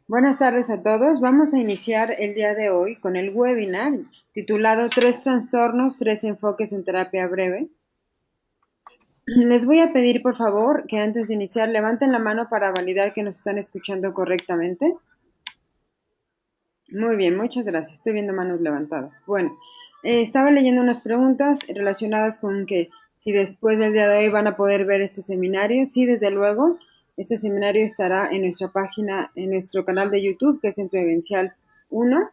Buenas tardes a todos. Vamos a iniciar el día de hoy con el webinar titulado Tres trastornos, tres enfoques en terapia breve. Les voy a pedir, por favor, que antes de iniciar levanten la mano para validar que nos están escuchando correctamente. Muy bien, muchas gracias. Estoy viendo manos levantadas. Bueno, estaba leyendo unas preguntas relacionadas con que si después del día de hoy van a poder ver este seminario. Sí, desde luego. Este seminario estará en nuestra página, en nuestro canal de YouTube, que es Centro Vivencial 1.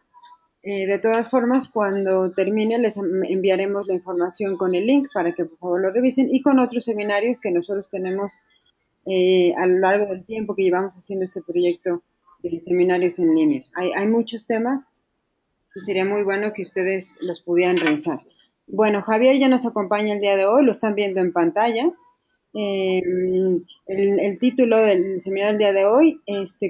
De todas formas, cuando termine, les enviaremos la información con el link para que por favor lo revisen y con otros seminarios que nosotros tenemos a lo largo del tiempo que llevamos haciendo este proyecto de seminarios en línea. Hay muchos temas y sería muy bueno que ustedes los pudieran revisar. Bueno, Javier ya nos acompaña el día de hoy, lo están viendo en pantalla. Eh, el título del seminario del día de hoy,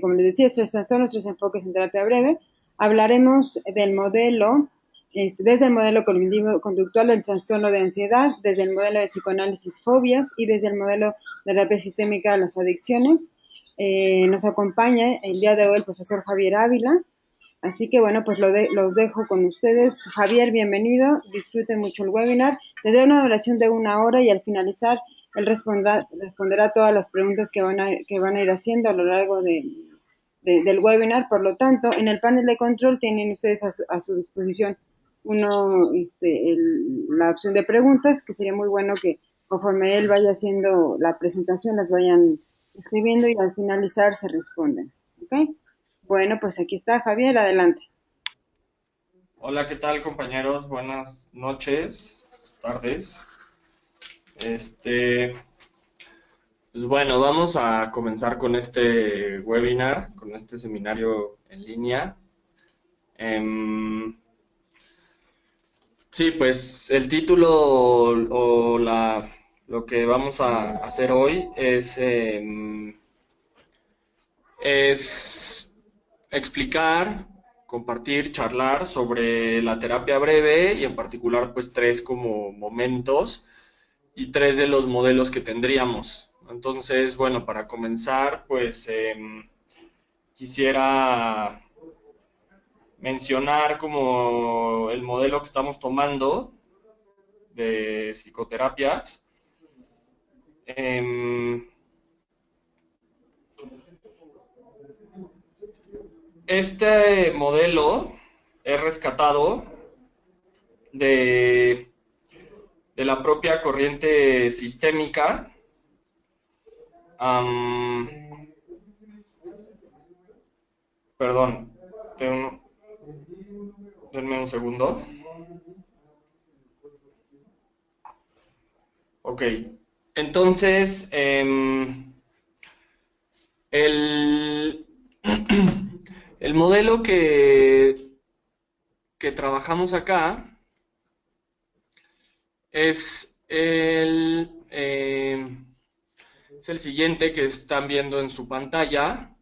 como les decía, es Tres trastornos, tres enfoques en terapia breve. Hablaremos del modelo, desde el modelo cognitivo-conductual del trastorno de ansiedad, desde el modelo de psicoanálisis fobias y desde el modelo de terapia sistémica a las adicciones. Nos acompaña el día de hoy el profesor Javier Ávila. Así que bueno, pues los dejo con ustedes. Javier, bienvenido. Disfruten mucho el webinar. Tendré una duración de 1 hora y al finalizar él responderá todas las preguntas que van a ir haciendo a lo largo del webinar. Por lo tanto, en el panel de control tienen ustedes a su disposición la opción de preguntas, que sería muy bueno que conforme él vaya haciendo la presentación las vayan escribiendo y al finalizar se responden. ¿Ok? Bueno, pues aquí está Javier, adelante. Hola, ¿qué tal, compañeros? Buenas noches, tardes. Este, pues bueno, vamos a comenzar con este webinar, con este seminario en línea. Em, sí, pues el título lo que vamos a hacer hoy es explicar, compartir, charlar sobre la terapia breve y en particular pues tres como momentos y tres de los modelos que tendríamos. Entonces, bueno, para comenzar, pues quisiera mencionar como el modelo que estamos tomando de psicoterapias. Em, este modelo es rescatado de, de la propia corriente sistémica. Am, Perdón, denme un segundo. Ok, entonces el, el modelo que trabajamos acá es es el siguiente que están viendo en su pantalla,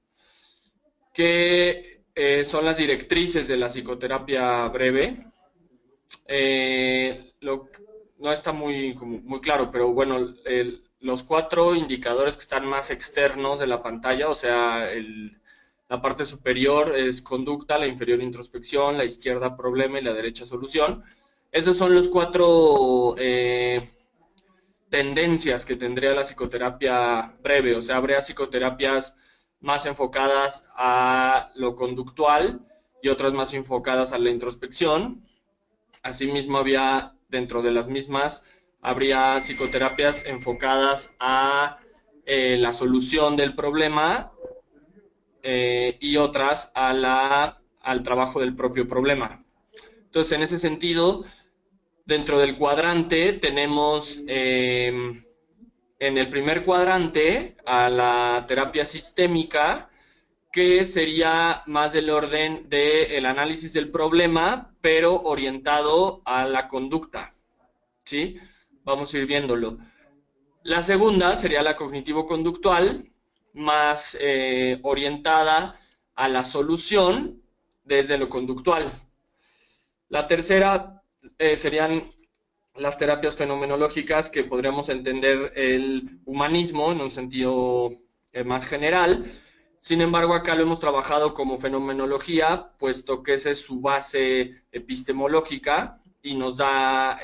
que son las directrices de la psicoterapia breve. No está muy claro, pero bueno, los cuatro indicadores que están más externos de la pantalla, o sea, la parte superior es conducta, la inferior introspección, la izquierda problema y la derecha solución. Esos son los cuatro tendencias que tendría la psicoterapia breve, o sea, habría psicoterapias más enfocadas a lo conductual y otras más enfocadas a la introspección. Asimismo, había dentro de las mismas, habría psicoterapias enfocadas a la solución del problema y otras al trabajo del propio problema. Entonces, en ese sentido, dentro del cuadrante tenemos en el primer cuadrante a la terapia sistémica, que sería más del orden del análisis del problema, pero orientado a la conducta, ¿sí? Vamos a ir viéndolo. La segunda sería la cognitivo-conductual, más orientada a la solución desde lo conductual. La tercera serían las terapias fenomenológicas, que podríamos entender el humanismo en un sentido más general, Sin embargo, acá lo hemos trabajado como fenomenología, puesto que esa es su base epistemológica y nos da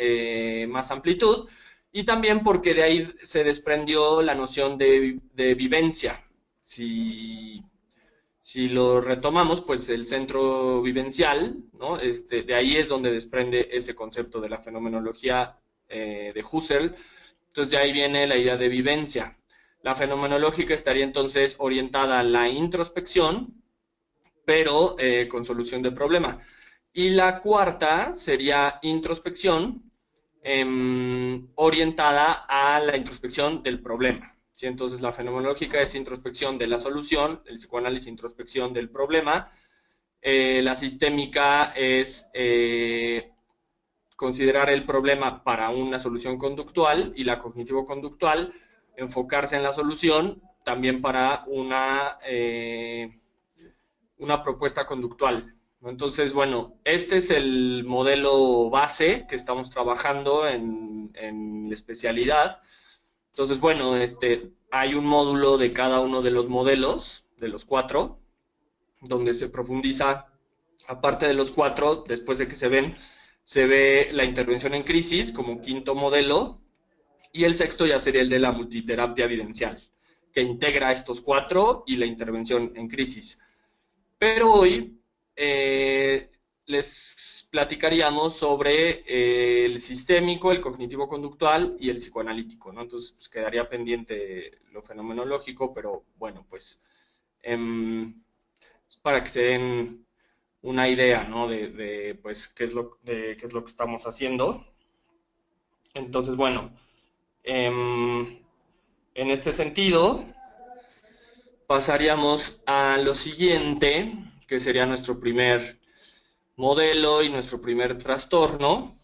más amplitud, y también porque de ahí se desprendió la noción de vivencia. Si, si lo retomamos, pues el centro vivencial, ¿no? De ahí es donde desprende ese concepto de la fenomenología de Husserl. Entonces de ahí viene la idea de vivencia. La fenomenológica estaría entonces orientada a la introspección, pero con solución de problema. Y la cuarta sería introspección, orientada a la introspección del problema. ¿Sí? Entonces la fenomenológica es introspección de la solución, el psicoanálisis introspección del problema, la sistémica es considerar el problema para una solución conductual y la cognitivo-conductual enfocarse en la solución también para una propuesta conductual. Entonces, bueno, este es el modelo base que estamos trabajando en la especialidad. Entonces, bueno, hay un módulo de cada uno de los modelos, de los cuatro, donde se profundiza, aparte de los cuatro, después de que se ve la intervención en crisis como quinto modelo, y el sexto ya sería el de la multiterapia evidencial, que integra estos cuatro y la intervención en crisis. Pero hoy les platicaríamos sobre el sistémico, el cognitivo-conductual y el psicoanalítico, ¿no? Entonces, pues, quedaría pendiente lo fenomenológico, pero bueno, pues es para que se den una idea, ¿no? Pues, qué es lo que estamos haciendo. Entonces, bueno, en este sentido, pasaríamos a lo siguiente, que sería nuestro primer modelo y nuestro primer trastorno.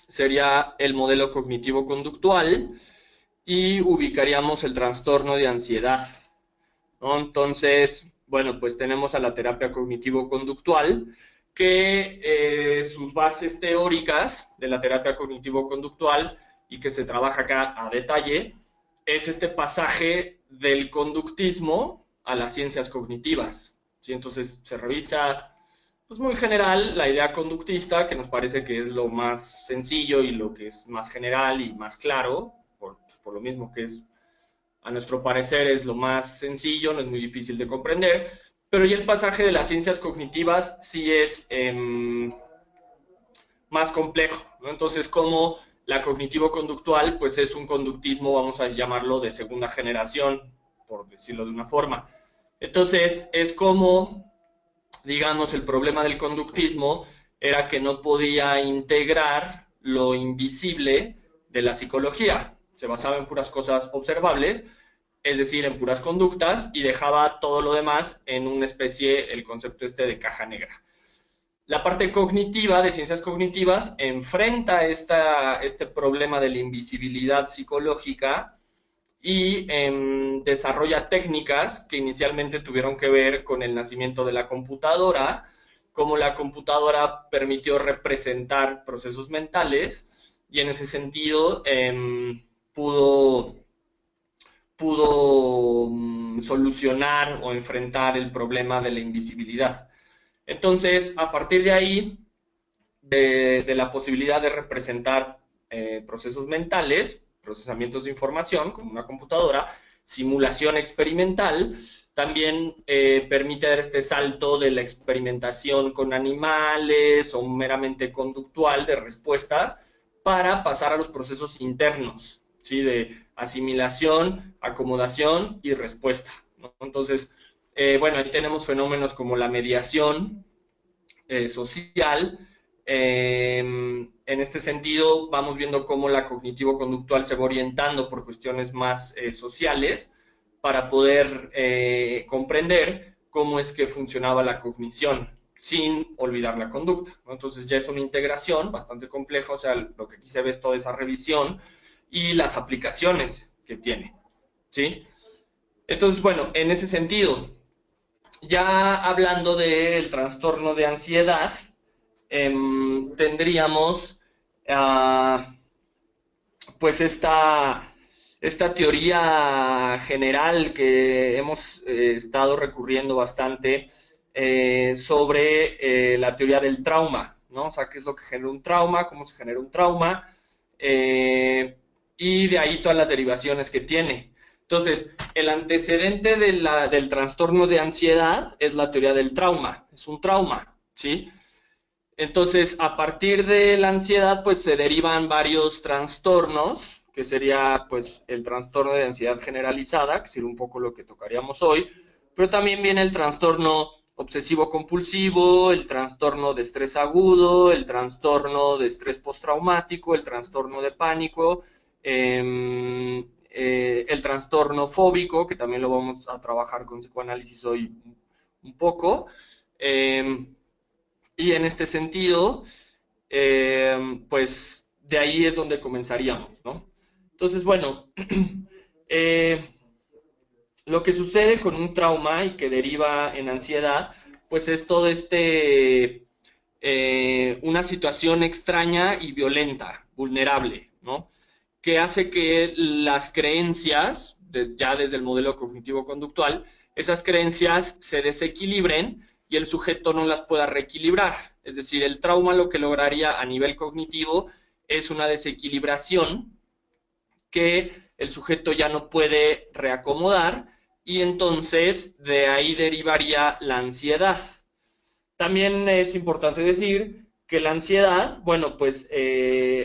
Sería el modelo cognitivo-conductual y ubicaríamos el trastorno de ansiedad, ¿no? Entonces, bueno, pues tenemos a la terapia cognitivo-conductual, que sus bases teóricas de la terapia cognitivo-conductual y que se trabaja acá a detalle, es este pasaje del conductismo a las ciencias cognitivas, ¿sí? Entonces se revisa, pues muy general, la idea conductista, que nos parece que es lo más sencillo y lo que es más general y más claro, pues por lo mismo que es, a nuestro parecer, es lo más sencillo, no es muy difícil de comprender, pero ya el pasaje de las ciencias cognitivas sí es más complejo, ¿no? Entonces, como la cognitivo-conductual, pues es un conductismo, vamos a llamarlo, de segunda generación, por decirlo de una forma. Entonces, es como, digamos, el problema del conductismo era que no podía integrar lo invisible de la psicología. Se basaba en puras cosas observables, es decir, en puras conductas, y dejaba todo lo demás en una especie, el concepto de caja negra. La parte cognitiva, de ciencias cognitivas, enfrenta este problema de la invisibilidad psicológica y desarrolla técnicas que inicialmente tuvieron que ver con el nacimiento de la computadora, cómo la computadora permitió representar procesos mentales y en ese sentido pudo, pudo solucionar o enfrentar el problema de la invisibilidad. Entonces, a partir de ahí, de la posibilidad de representar procesos mentales, procesamientos de información, como una computadora, simulación experimental, también permite dar este salto de la experimentación con animales o meramente conductual de respuestas para pasar a los procesos internos, ¿sí? De asimilación, acomodación y respuesta, ¿no? Entonces, bueno, ahí tenemos fenómenos como la mediación social. En este sentido, vamos viendo cómo la cognitivo-conductual se va orientando por cuestiones más sociales para poder comprender cómo es que funcionaba la cognición sin olvidar la conducta, ¿no? Entonces ya es una integración bastante compleja, o sea, lo que aquí se ve es toda esa revisión y las aplicaciones que tiene, ¿sí? Entonces, bueno, en ese sentido, ya hablando del trastorno de ansiedad, tendríamos pues esta teoría general que hemos estado recurriendo bastante sobre la teoría del trauma, ¿no? O sea, qué es lo que genera un trauma, cómo se genera un trauma, eh, y de ahí todas las derivaciones que tiene. Entonces, el antecedente del trastorno de ansiedad es la teoría del trauma, es un trauma, ¿sí? Entonces, a partir de la ansiedad, pues se derivan varios trastornos, que sería pues el trastorno de ansiedad generalizada, que sería un poco lo que tocaríamos hoy, pero también viene el trastorno obsesivo compulsivo, el trastorno de estrés agudo, el trastorno de estrés postraumático, el trastorno de pánico, el trastorno fóbico, que también lo vamos a trabajar con psicoanálisis hoy un poco. Eh, y en este sentido, pues de ahí es donde comenzaríamos, ¿no? Entonces, bueno, eh, lo que sucede con un trauma y que deriva en ansiedad, pues es todo una situación extraña y violenta, vulnerable, ¿no? Que hace que las creencias, ya desde el modelo cognitivo-conductual, esas creencias se desequilibren y el sujeto no las pueda reequilibrar. Es decir, el trauma lo que lograría a nivel cognitivo es una desequilibración que el sujeto ya no puede reacomodar y entonces de ahí derivaría la ansiedad. También es importante decir que la ansiedad, bueno, pues,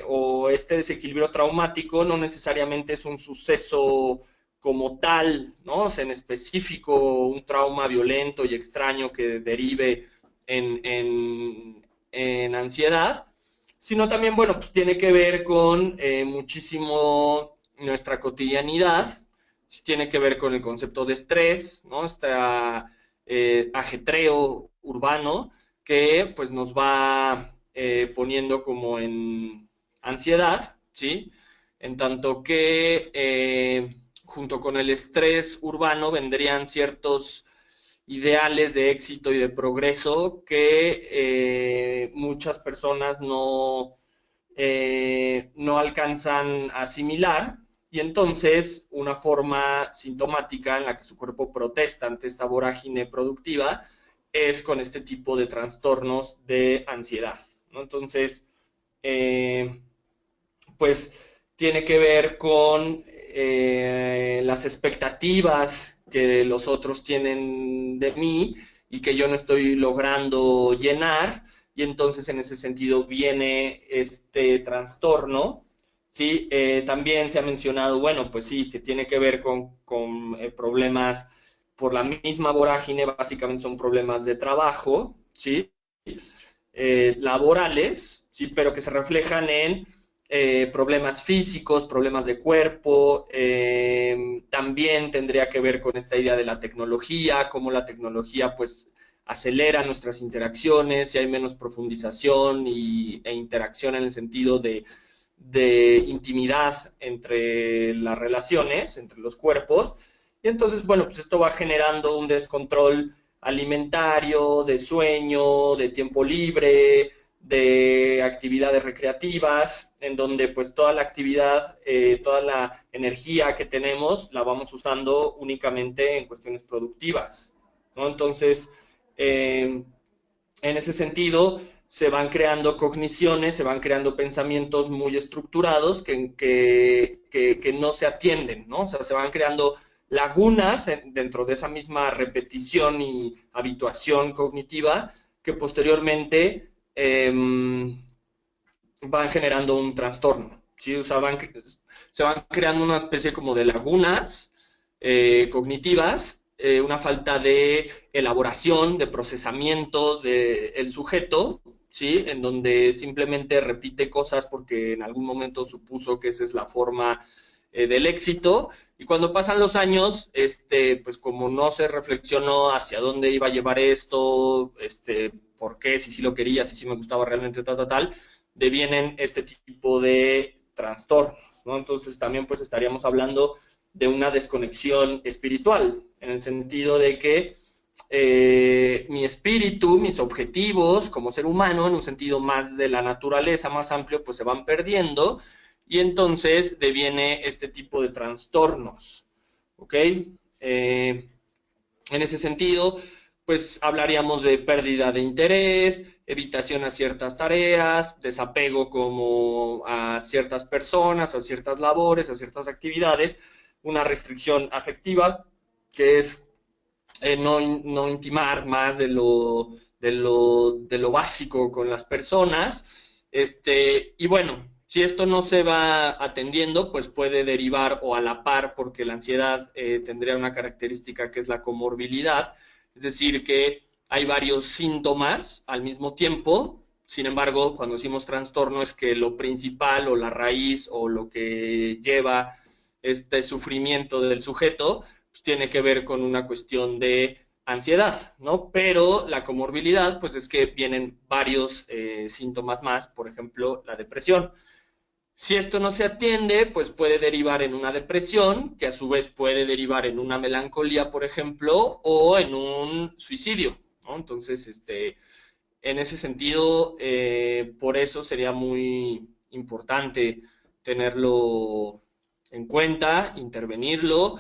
o este desequilibrio traumático no necesariamente es un suceso como tal, ¿no? O sea, en específico, un trauma violento y extraño que derive en ansiedad, sino también, bueno, pues tiene que ver con muchísimo nuestra cotidianidad, tiene que ver con el concepto de estrés, ¿no? Este ajetreo urbano que pues nos va poniendo como en ansiedad, ¿sí? En tanto que junto con el estrés urbano vendrían ciertos ideales de éxito y de progreso que muchas personas no alcanzan a asimilar y entonces una forma sintomática en la que su cuerpo protesta ante esta vorágine productiva es con este tipo de trastornos de ansiedad, ¿no? Entonces, eh, pues tiene que ver con las expectativas que los otros tienen de mí y que yo no estoy logrando llenar y entonces en ese sentido viene este trastorno, ¿sí? También se ha mencionado, bueno, pues sí, que tiene que ver con problemas por la misma vorágine, básicamente son problemas de trabajo, ¿sí? Laborales, ¿sí? Pero que se reflejan en problemas físicos, problemas de cuerpo, también tendría que ver con esta idea de la tecnología, cómo la tecnología pues acelera nuestras interacciones, si hay menos profundización e interacción en el sentido de intimidad entre las relaciones, entre los cuerpos, y entonces, bueno, pues esto va generando un descontrol alimentario, de sueño, de tiempo libre, de actividades recreativas, en donde pues toda la actividad, toda la energía que tenemos la vamos usando únicamente en cuestiones productivas, ¿no? Entonces, en ese sentido, se van creando cogniciones, se van creando pensamientos muy estructurados que no se atienden, ¿no? O sea, se van creando lagunas dentro de esa misma repetición y habituación cognitiva que posteriormente van generando un trastorno, ¿sí? O sea, se van creando una especie como de lagunas cognitivas, una falta de elaboración, de procesamiento del sujeto, ¿sí? En donde simplemente repite cosas porque en algún momento supuso que esa es la forma del éxito, y cuando pasan los años, pues como no se reflexionó hacia dónde iba a llevar esto, por qué, si sí lo quería, si sí me gustaba realmente, tal, devienen este tipo de trastornos, ¿no? Entonces también pues estaríamos hablando de una desconexión espiritual, en el sentido de que mi espíritu, mis objetivos como ser humano, en un sentido más de la naturaleza, más amplio, pues se van perdiendo y entonces deviene este tipo de trastornos, ¿ok? En ese sentido, pues hablaríamos de pérdida de interés, evitación a ciertas tareas, desapego como a ciertas personas, a ciertas labores, a ciertas actividades, una restricción afectiva, que es no intimar más de lo básico con las personas. Y bueno, si esto no se va atendiendo, pues puede derivar o a la par, porque la ansiedad tendría una característica que es la comorbilidad, es decir, que hay varios síntomas al mismo tiempo. Sin embargo, cuando decimos trastorno es que lo principal o la raíz o lo que lleva este sufrimiento del sujeto pues, tiene que ver con una cuestión de ansiedad, ¿no? Pero la comorbilidad, pues es que vienen varios síntomas más, por ejemplo, la depresión. Si esto no se atiende, pues puede derivar en una depresión, que a su vez puede derivar en una melancolía, por ejemplo, o en un suicidio, ¿no? Entonces, en ese sentido, por eso sería muy importante tenerlo en cuenta, intervenirlo,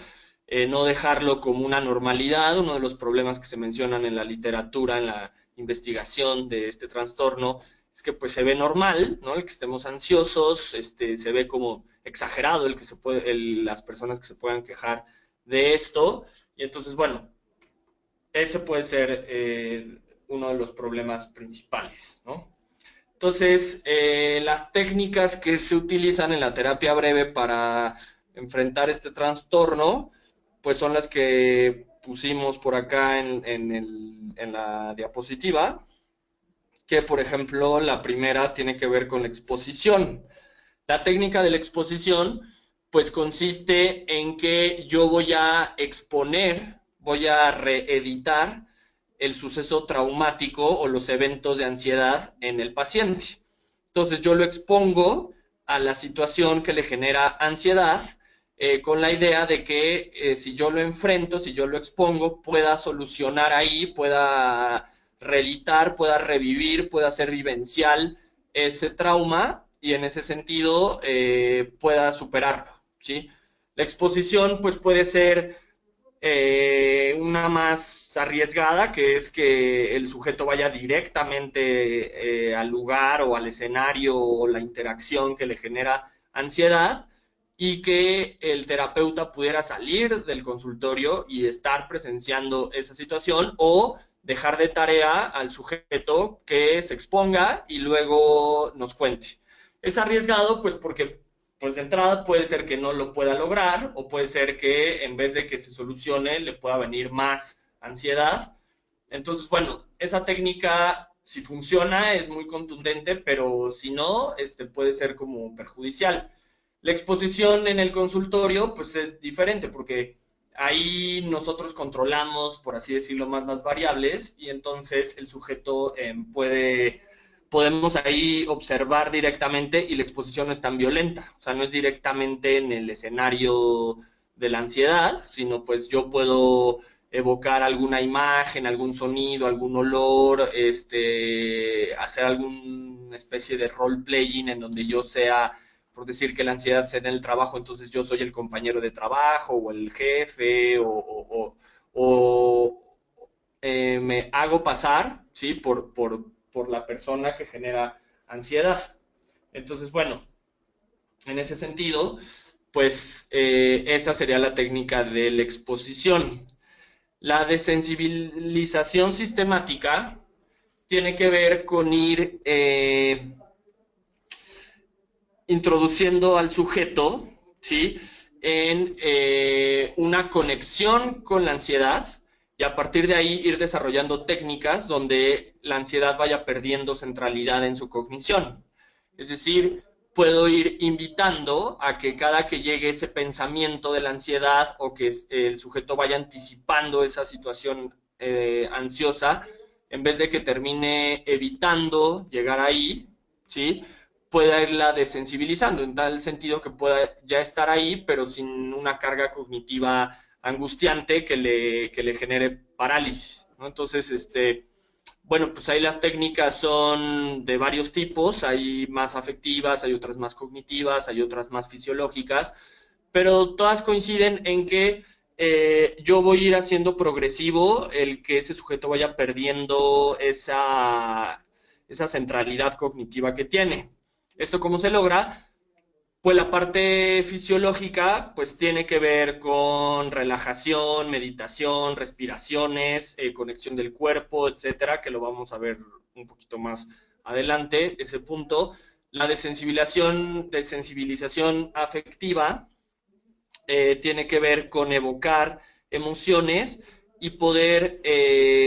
no dejarlo como una normalidad. Uno de los problemas que se mencionan en la literatura, en la investigación de este trastorno, es que pues se ve normal, ¿no? El que estemos ansiosos, se ve como exagerado las personas que se puedan quejar de esto, y entonces, bueno, ese puede ser uno de los problemas principales, ¿no? Entonces, las técnicas que se utilizan en la terapia breve para enfrentar este trastorno, pues son las que pusimos por acá en la diapositiva, que por ejemplo la primera tiene que ver con la exposición. La técnica de la exposición, pues consiste en que yo voy a exponer, voy a reeditar el suceso traumático o los eventos de ansiedad en el paciente. Entonces yo lo expongo a la situación que le genera ansiedad con la idea de que si yo lo enfrento, si yo lo expongo, pueda solucionar ahí, pueda reeditar, pueda revivir, pueda ser vivencial ese trauma y en ese sentido pueda superarlo, ¿sí? La exposición pues puede ser una más arriesgada, que es que el sujeto vaya directamente al lugar o al escenario o la interacción que le genera ansiedad y que el terapeuta pudiera salir del consultorio y estar presenciando esa situación o dejar de tarea al sujeto que se exponga y luego nos cuente. Es arriesgado pues porque pues de entrada puede ser que no lo pueda lograr o puede ser que en vez de que se solucione le pueda venir más ansiedad. Entonces, bueno, esa técnica si funciona es muy contundente, pero si no, puede ser como perjudicial. La exposición en el consultorio pues es diferente porque ahí nosotros controlamos, por así decirlo, más las variables y entonces el sujeto podemos ahí observar directamente y la exposición no es tan violenta, o sea, no es directamente en el escenario de la ansiedad, sino pues yo puedo evocar alguna imagen, algún sonido, algún olor, hacer alguna especie de role playing en donde yo sea, por decir que la ansiedad sea en el trabajo, entonces yo soy el compañero de trabajo o el jefe o me hago pasar, ¿sí? Por la persona que genera ansiedad. Entonces, bueno, en ese sentido, pues esa sería la técnica de la exposición. La desensibilización sistemática tiene que ver con ir introduciendo al sujeto, ¿sí? En una conexión con la ansiedad y a partir de ahí ir desarrollando técnicas donde la ansiedad vaya perdiendo centralidad en su cognición. Es decir, puedo ir invitando a que cada que llegue ese pensamiento de la ansiedad o que el sujeto vaya anticipando esa situación ansiosa, en vez de que termine evitando llegar ahí, ¿sí? Pueda irla desensibilizando, en tal sentido que pueda ya estar ahí, pero sin una carga cognitiva angustiante que le genere parálisis, ¿no? Entonces, Bueno, pues ahí las técnicas son de varios tipos, hay más afectivas, hay otras más cognitivas, hay otras más fisiológicas, pero todas coinciden en que yo voy a ir haciendo progresivo el que ese sujeto vaya perdiendo esa centralidad cognitiva que tiene. ¿Esto cómo se logra? Pues la parte fisiológica, pues tiene que ver con relajación, meditación, respiraciones, conexión del cuerpo, etcétera, que lo vamos a ver un poquito más adelante, ese punto. La desensibilización afectiva tiene que ver con evocar emociones y poder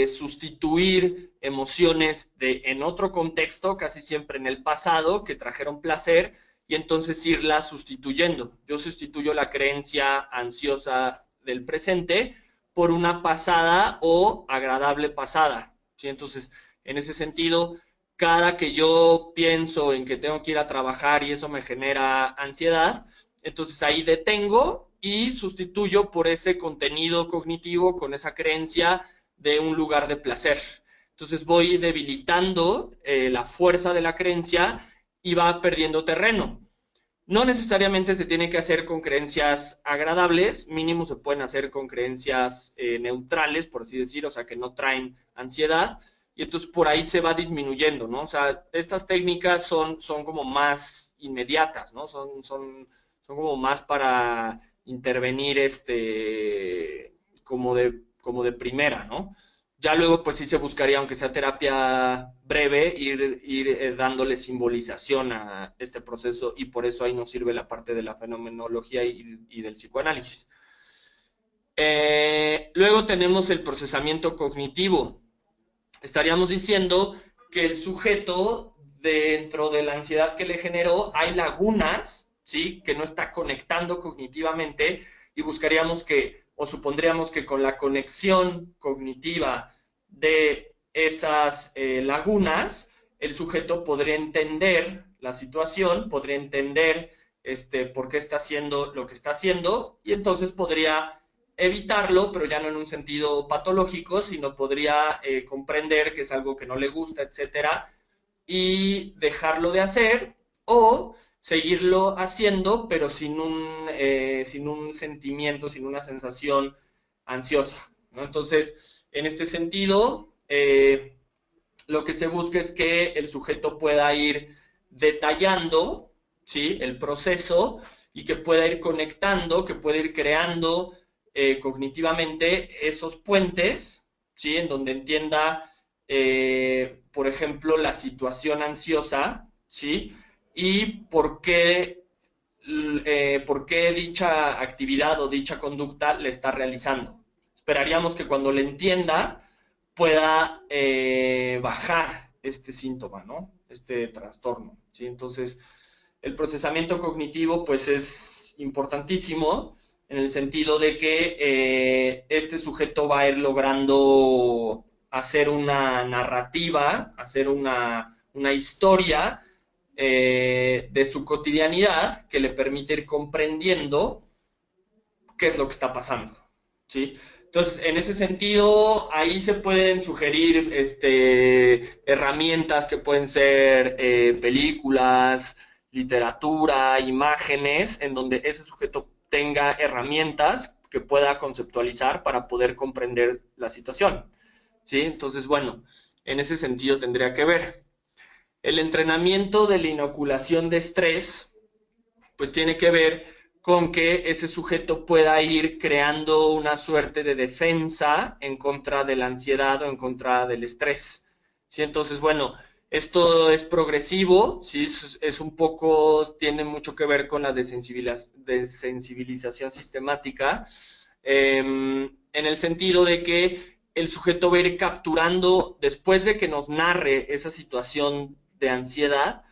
sustituir emociones en otro contexto, casi siempre en el pasado, que trajeron placer, y entonces irla sustituyendo. Yo sustituyo la creencia ansiosa del presente por una pasada o agradable pasada. ¿Sí? Entonces, en ese sentido, cada que yo pienso en que tengo que ir a trabajar y eso me genera ansiedad, entonces ahí detengo y sustituyo por ese contenido cognitivo con esa creencia de un lugar de placer. Entonces voy debilitando la fuerza de la creencia y va perdiendo terreno. No necesariamente se tiene que hacer con creencias agradables, mínimo se pueden hacer con creencias neutrales, por así decir, o sea, que no traen ansiedad, y entonces por ahí se va disminuyendo, ¿no? O sea, estas técnicas son como más inmediatas, ¿no? Son como más para intervenir como de primera, ¿no? Ya luego, pues sí se buscaría, aunque sea terapia breve, ir dándole simbolización a este proceso y por eso ahí nos sirve la parte de la fenomenología y del psicoanálisis. Luego tenemos el procesamiento cognitivo. Estaríamos diciendo que el sujeto, dentro de la ansiedad que le generó, hay lagunas, ¿sí? Que no está conectando cognitivamente y buscaríamos que, o supondríamos que con la conexión cognitiva de esas lagunas, el sujeto podría entender la situación, podría entender por qué está haciendo lo que está haciendo y entonces podría evitarlo, pero ya no en un sentido patológico, sino podría comprender que es algo que no le gusta, etcétera, y dejarlo de hacer o seguirlo haciendo, pero sin un sentimiento, sin una sensación ansiosa, ¿no? Entonces, en este sentido, lo que se busca es que el sujeto pueda ir detallando, ¿sí? El proceso y que pueda ir conectando, que pueda ir creando cognitivamente esos puentes, ¿sí? En donde entienda, por ejemplo, la situación ansiosa, ¿sí? Y por qué dicha actividad o dicha conducta le está realizando. Esperaríamos que cuando le entienda pueda bajar este síntoma, ¿no? Este trastorno, ¿sí? Entonces, el procesamiento cognitivo, pues, es importantísimo en el sentido de que este sujeto va a ir logrando hacer una narrativa, hacer una historia de su cotidianidad que le permite ir comprendiendo qué es lo que está pasando, ¿sí? Entonces, en ese sentido, ahí se pueden sugerir herramientas que pueden ser películas, literatura, imágenes, en donde ese sujeto tenga herramientas que pueda conceptualizar para poder comprender la situación, ¿sí? Entonces, bueno, en ese sentido tendría que ver. El entrenamiento de la inoculación de estrés, pues tiene que ver con que ese sujeto pueda ir creando una suerte de defensa en contra de la ansiedad o en contra del estrés. ¿Sí? Entonces, bueno, esto es progresivo, ¿sí? Es un poco, tiene mucho que ver con la desensibilización sistemática, en el sentido de que el sujeto va a ir capturando, después de que nos narre esa situación de ansiedad,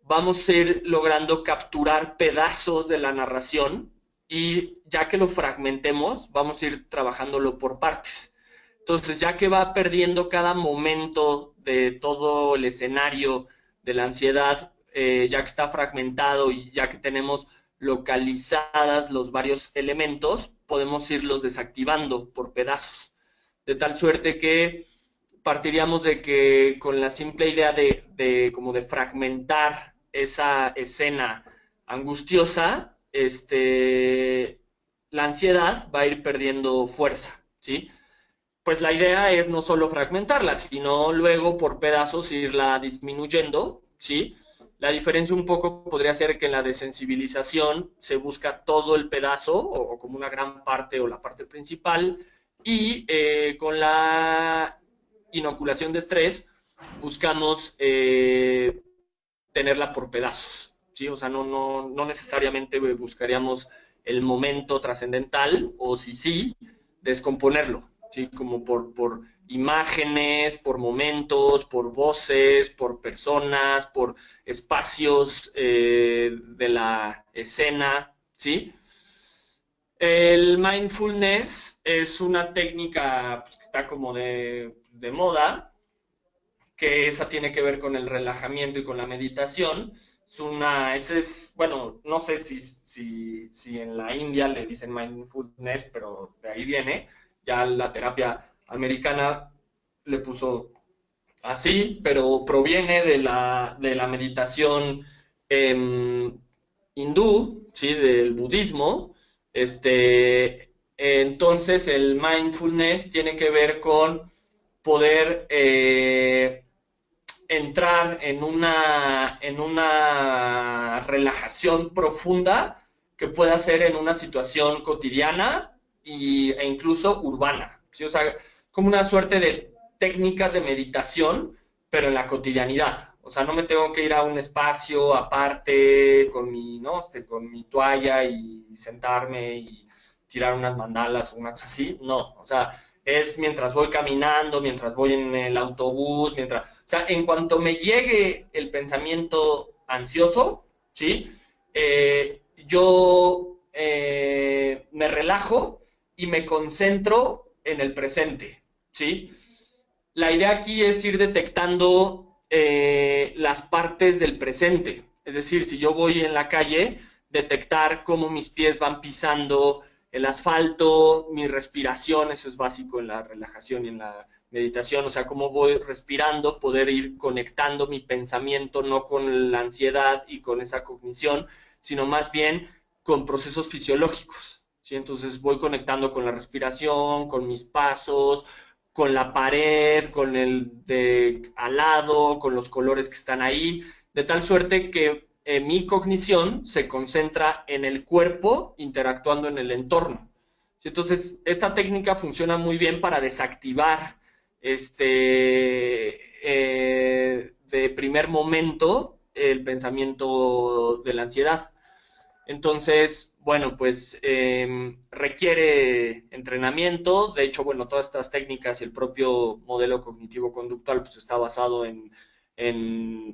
vamos a ir logrando capturar pedazos de la narración y ya que lo fragmentemos, vamos a ir trabajándolo por partes. Entonces, ya que va perdiendo cada momento de todo el escenario de la ansiedad, ya que está fragmentado y ya que tenemos localizadas los varios elementos, podemos irlos desactivando por pedazos, de tal suerte que partiríamos de que con la simple idea como de fragmentar esa escena angustiosa, la ansiedad va a ir perdiendo fuerza, ¿sí? Pues la idea es no solo fragmentarla, sino luego por pedazos irla disminuyendo, ¿sí? La diferencia un poco podría ser que en la desensibilización se busca todo el pedazo o como una gran parte o la parte principal y con la inoculación de estrés buscamos tenerla por pedazos, ¿sí? O sea, no necesariamente buscaríamos el momento trascendental o si sí, descomponerlo, ¿sí? Como por imágenes, por momentos, por voces, por personas, por espacios de la escena, ¿sí? El mindfulness es una técnica pues, que está como de moda, que esa tiene que ver con el relajamiento y con la meditación. Ese es, bueno, no sé si en la India le dicen mindfulness, pero de ahí viene. Ya la terapia americana le puso así, pero proviene de la meditación eh, hindú, ¿sí? Del budismo. Entonces el mindfulness tiene que ver con poder entrar en una relajación profunda que pueda ser en una situación cotidiana e incluso urbana, ¿sí? O sea, como una suerte de técnicas de meditación, pero en la cotidianidad. O sea, no me tengo que ir a un espacio aparte con mi, ¿no? Con mi toalla y sentarme y tirar unas mandalas o unas así. No, o sea, es mientras voy caminando, mientras voy en el autobús, mientras, o sea, en cuanto me llegue el pensamiento ansioso, ¿sí? Yo me relajo y me concentro en el presente, ¿sí? La idea aquí es ir detectando las partes del presente. Es decir, si yo voy en la calle, detectar cómo mis pies van pisando el asfalto, mi respiración, eso es básico en la relajación y en la meditación, o sea, cómo voy respirando, poder ir conectando mi pensamiento no con la ansiedad y con esa cognición, sino más bien con procesos fisiológicos. ¿Sí? Entonces voy conectando con la respiración, con mis pasos, con la pared, con el de al lado, con los colores que están ahí, de tal suerte que mi cognición se concentra en el cuerpo interactuando en el entorno. Entonces, esta técnica funciona muy bien para desactivar de primer momento el pensamiento de la ansiedad. Entonces, bueno, pues requiere entrenamiento. De hecho, bueno, todas estas técnicas y el propio modelo cognitivo-conductual pues está basado en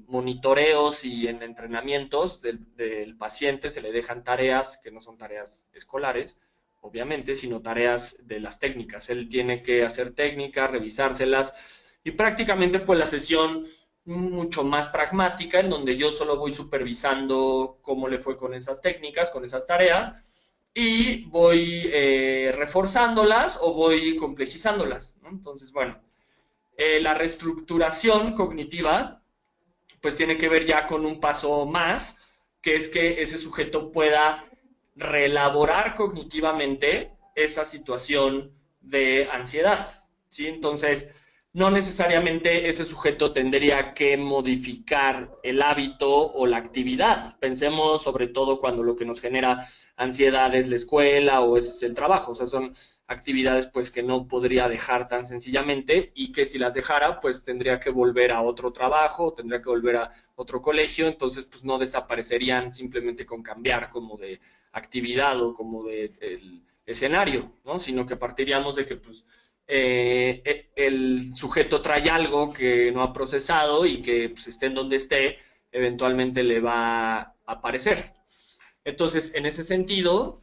monitoreos y en entrenamientos del paciente. Se le dejan tareas que no son tareas escolares, obviamente, sino tareas de las técnicas. Él tiene que hacer técnicas, revisárselas y prácticamente pues la sesión mucho más pragmática, en donde yo solo voy supervisando cómo le fue con esas técnicas, con esas tareas, y voy reforzándolas o voy complejizándolas, ¿no? Entonces, bueno, la reestructuración cognitiva, pues tiene que ver ya con un paso más, que es que ese sujeto pueda reelaborar cognitivamente esa situación de ansiedad, ¿sí? Entonces, no necesariamente ese sujeto tendría que modificar el hábito o la actividad. Pensemos sobre todo cuando lo que nos genera ansiedad es la escuela o es el trabajo. O sea, son actividades pues que no podría dejar tan sencillamente y que si las dejara pues tendría que volver a otro trabajo, tendría que volver a otro colegio, entonces pues no desaparecerían simplemente con cambiar como de actividad o como de el escenario, ¿no? Sino que partiríamos de que pues el sujeto trae algo que no ha procesado y que pues, esté en donde esté, eventualmente le va a aparecer. Entonces, en ese sentido,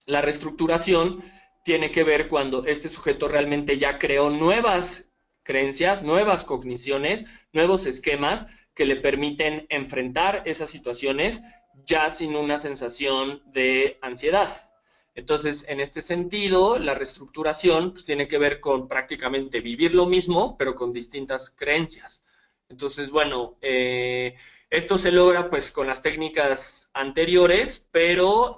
la reestructuración tiene que ver cuando este sujeto realmente ya creó nuevas creencias, nuevas cogniciones, nuevos esquemas que le permiten enfrentar esas situaciones ya sin una sensación de ansiedad. Entonces, en este sentido, la reestructuración pues, tiene que ver con prácticamente vivir lo mismo, pero con distintas creencias. Entonces, bueno, esto se logra pues con las técnicas anteriores, pero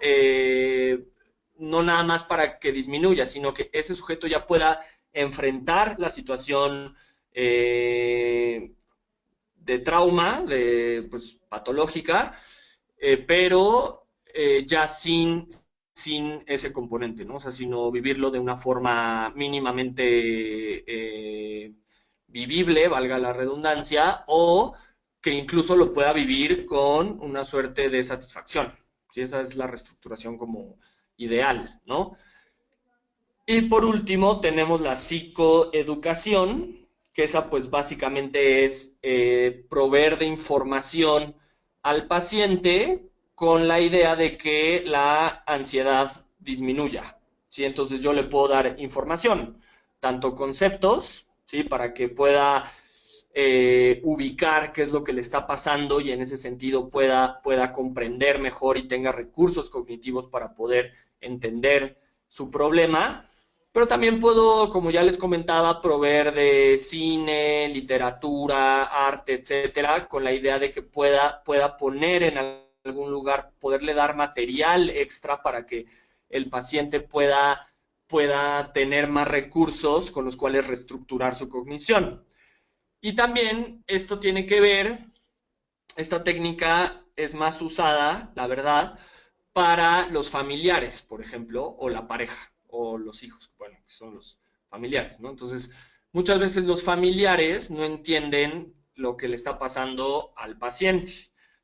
no nada más para que disminuya, sino que ese sujeto ya pueda enfrentar la situación de trauma, de pues, patológica, pero ya sin ese componente, ¿no? O sea, sino vivirlo de una forma mínimamente vivible, valga la redundancia, o que incluso lo pueda vivir con una suerte de satisfacción. ¿Sí? Esa es la reestructuración como ideal, ¿no? Y por último tenemos la psicoeducación, que esa pues básicamente es proveer de información al paciente con la idea de que la ansiedad disminuya. ¿Sí? Entonces yo le puedo dar información, tanto conceptos, ¿sí? Para que pueda ubicar qué es lo que le está pasando y en ese sentido pueda comprender mejor y tenga recursos cognitivos para poder entender su problema, pero también puedo, como ya les comentaba, proveer de cine, literatura, arte, etcétera, con la idea de que pueda poner en algún lugar, poderle dar material extra para que el paciente pueda tener más recursos con los cuales reestructurar su cognición. Y también esto tiene que ver, esta técnica es más usada, la verdad, para los familiares, por ejemplo, o la pareja, o los hijos, bueno, que son los familiares, ¿no? Entonces, muchas veces los familiares no entienden lo que le está pasando al paciente.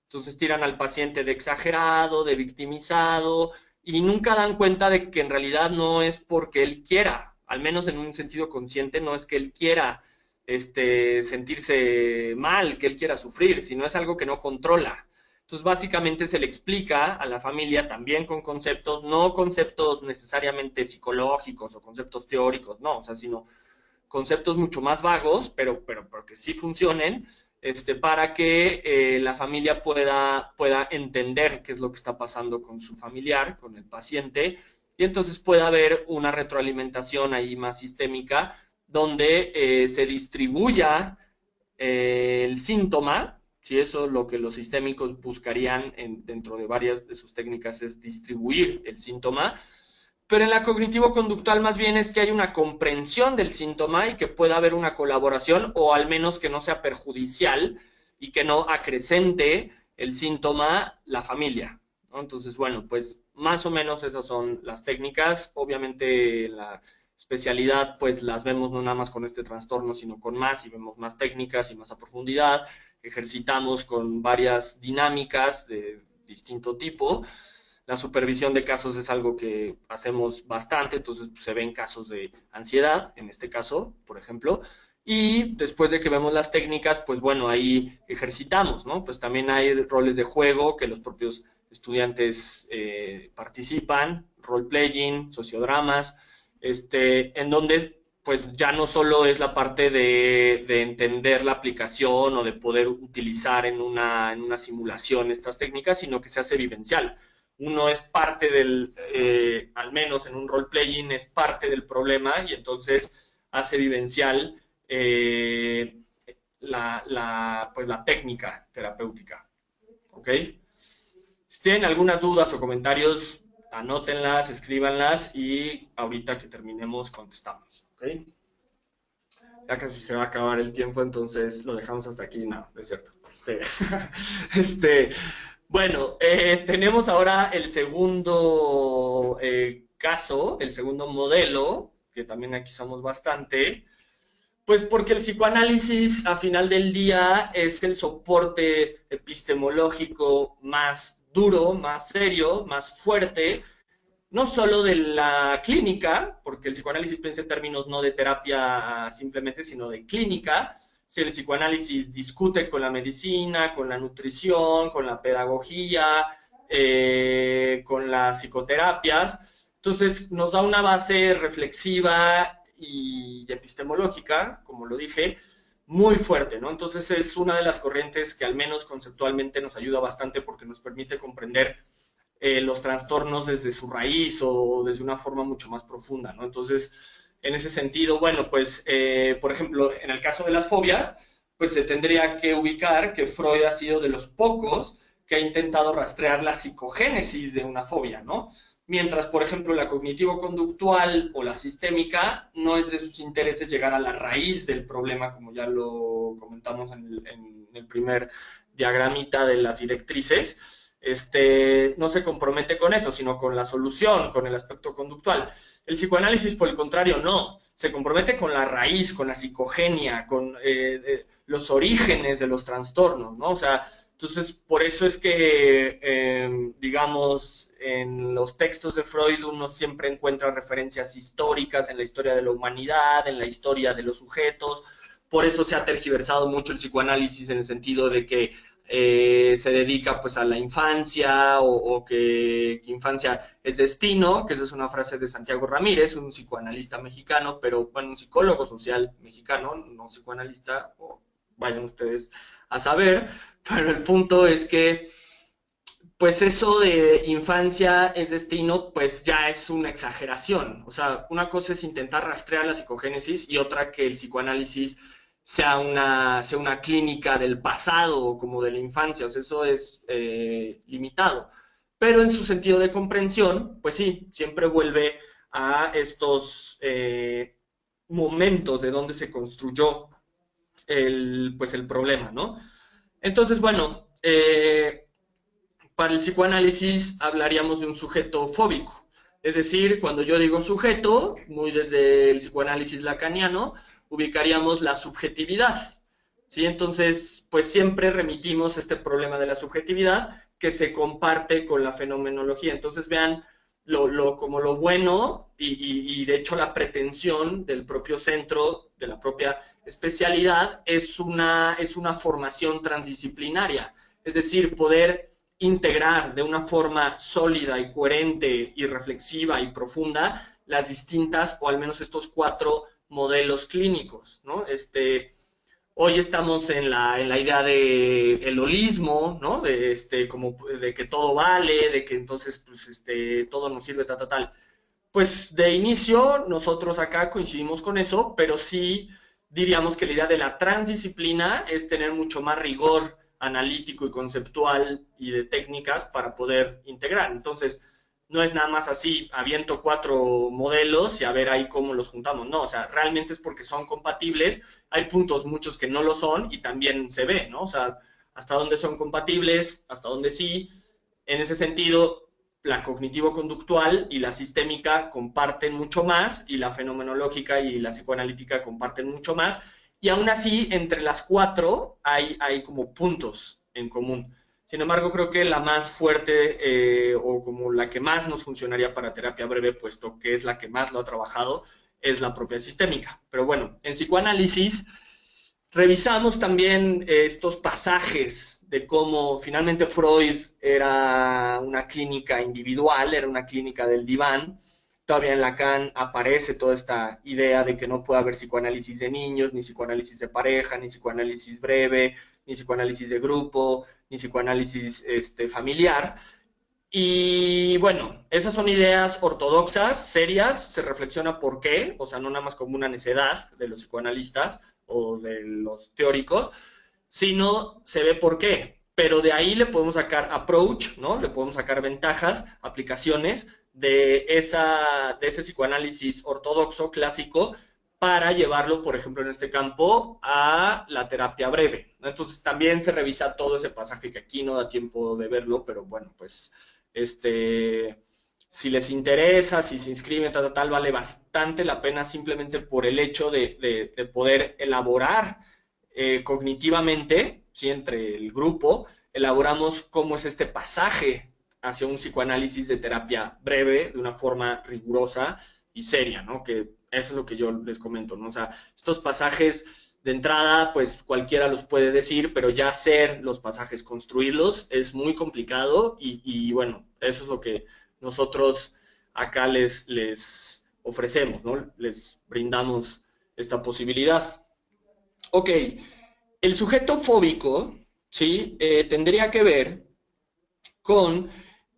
Entonces tiran al paciente de exagerado, de victimizado, y nunca dan cuenta de que en realidad no es porque él quiera, al menos en un sentido consciente, no es que él quiera sentirse mal, que él quiera sufrir, sino es algo que no controla. Entonces, básicamente se le explica a la familia también con conceptos, no conceptos necesariamente psicológicos o conceptos teóricos, no, o sea, sino conceptos mucho más vagos, pero que sí funcionen, para que la familia pueda entender qué es lo que está pasando con su familiar, con el paciente, y entonces pueda haber una retroalimentación ahí más sistémica donde se distribuya el síntoma, si eso lo que los sistémicos buscarían dentro de varias de sus técnicas es distribuir el síntoma, pero en la cognitivo-conductual más bien es que hay una comprensión del síntoma y que pueda haber una colaboración o al menos que no sea perjudicial y que no acrecente el síntoma la familia, ¿no? Entonces, bueno, pues más o menos esas son las técnicas. Obviamente la especialidad pues las vemos no nada más con este trastorno, sino con más y vemos más técnicas y más a profundidad. Ejercitamos con varias dinámicas de distinto tipo. La supervisión de casos es algo que hacemos bastante, entonces pues, se ven casos de ansiedad, en este caso, por ejemplo, y después de que vemos las técnicas, pues bueno, ahí ejercitamos, ¿no? Pues también hay roles de juego que los propios estudiantes participan, role-playing, sociodramas, en donde pues ya no solo es la parte de entender la aplicación o de poder utilizar en una simulación estas técnicas, sino que se hace vivencial. Uno es parte del, al menos en un role-playing, es parte del problema y entonces hace vivencial pues la técnica terapéutica. ¿Ok? Si tienen algunas dudas o comentarios, anótenlas, escríbanlas y ahorita que terminemos contestamos. ¿Ok? Ya casi se va a acabar el tiempo, entonces lo dejamos hasta aquí. No, es cierto. Este, bueno, tenemos ahora el segundo caso, el segundo modelo, que también aquí somos bastante, pues porque el psicoanálisis a final del día es el soporte epistemológico más duro, más serio, más fuerte, no solo de la clínica, porque el psicoanálisis piensa en términos no de terapia simplemente, sino de clínica. Si el psicoanálisis discute con la medicina, con la nutrición, con la pedagogía, con las psicoterapias, entonces nos da una base reflexiva y epistemológica, como lo dije, muy fuerte, ¿no? Entonces es una de las corrientes que al menos conceptualmente nos ayuda bastante porque nos permite comprender los trastornos desde su raíz o desde una forma mucho más profunda, ¿no? Entonces, en ese sentido, bueno, pues, por ejemplo, en el caso de las fobias, pues se tendría que ubicar que Freud ha sido de los pocos que ha intentado rastrear la psicogénesis de una fobia, ¿no? Mientras, por ejemplo, la cognitivo-conductual o la sistémica no es de sus intereses llegar a la raíz del problema, como ya lo comentamos en el primer diagramita de las directrices. No se compromete con eso, sino con la solución, con el aspecto conductual. El psicoanálisis, por el contrario, no. Se compromete con la raíz, con la psicogenia, con los orígenes de los trastornos, ¿no? O sea, entonces, por eso es que, digamos, en los textos de Freud uno siempre encuentra referencias históricas en la historia de la humanidad, en la historia de los sujetos. Por eso se ha tergiversado mucho el psicoanálisis en el sentido de que se dedica pues a la infancia o que infancia es destino, que esa es una frase de Santiago Ramírez, un psicoanalista mexicano, pero bueno, un psicólogo social mexicano, no psicoanalista, o vayan ustedes a saber, pero el punto es que pues eso de infancia es destino, pues ya es una exageración. O sea, una cosa es intentar rastrear la psicogénesis y otra que el psicoanálisis sea una clínica del pasado, como de la infancia. O sea, eso es limitado. Pero en su sentido de comprensión, pues sí, siempre vuelve a estos momentos de donde se construyó pues el problema, ¿no? Entonces, bueno, para el psicoanálisis hablaríamos de un sujeto fóbico. Es decir, cuando yo digo sujeto, muy desde el psicoanálisis lacaniano, ubicaríamos la subjetividad. ¿Sí? Entonces, pues siempre remitimos este problema de la subjetividad que se comparte con la fenomenología. Entonces, vean como lo bueno y de hecho la pretensión del propio centro, de la propia especialidad, es una formación transdisciplinaria. Es decir, poder integrar de una forma sólida y coherente y reflexiva y profunda las distintas, o al menos estos cuatro modelos clínicos, ¿no? Hoy estamos en la idea de el holismo, ¿no? De, como de que todo vale, de que entonces, pues, todo nos sirve, tal. Pues de inicio nosotros acá coincidimos con eso, pero sí diríamos que la idea de la transdisciplina es tener mucho más rigor analítico y conceptual y de técnicas para poder integrar. Entonces, no es nada más así, aviento cuatro modelos y a ver ahí cómo los juntamos. No, o sea, realmente es porque son compatibles. Hay puntos muchos que no lo son y también se ve, ¿no? O sea, hasta dónde son compatibles, hasta dónde sí. En ese sentido, la cognitivo-conductual y la sistémica comparten mucho más y la fenomenológica y la psicoanalítica comparten mucho más. Y aún así, entre las cuatro hay como puntos en común. Sin embargo, creo que la más fuerte o como la que más nos funcionaría para terapia breve, puesto que es la que más lo ha trabajado, es la propia sistémica. Pero bueno, en psicoanálisis revisamos también estos pasajes de cómo finalmente Freud era una clínica individual, era una clínica del diván. Todavía en Lacan aparece toda esta idea de que no puede haber psicoanálisis de niños, ni psicoanálisis de pareja, ni psicoanálisis breve, ni psicoanálisis de grupo, ni psicoanálisis familiar. Y bueno, esas son ideas ortodoxas, serias, se reflexiona por qué, o sea, no nada más como una necedad de los psicoanalistas o de los teóricos, sino se ve por qué. Pero de ahí le podemos sacar approach, ¿no? Le podemos sacar ventajas, aplicaciones de ese psicoanálisis ortodoxo, clásico, para llevarlo, por ejemplo, en este campo, a la terapia breve, ¿no? Entonces también se revisa todo ese pasaje que aquí no da tiempo de verlo, pero bueno, pues si les interesa, si se inscriben, vale bastante la pena simplemente por el hecho de poder elaborar cognitivamente, ¿sí? Entre el grupo, elaboramos cómo es este pasaje hacia un psicoanálisis de terapia breve, de una forma rigurosa y seria, ¿no? Que eso es lo que yo les comento, ¿no? O sea, estos pasajes de entrada, pues cualquiera los puede decir, pero ya hacer los pasajes, construirlos, es muy complicado y bueno, eso es lo que nosotros acá les ofrecemos, ¿no? Les brindamos esta posibilidad. Ok, el sujeto fóbico, ¿sí? Tendría que ver con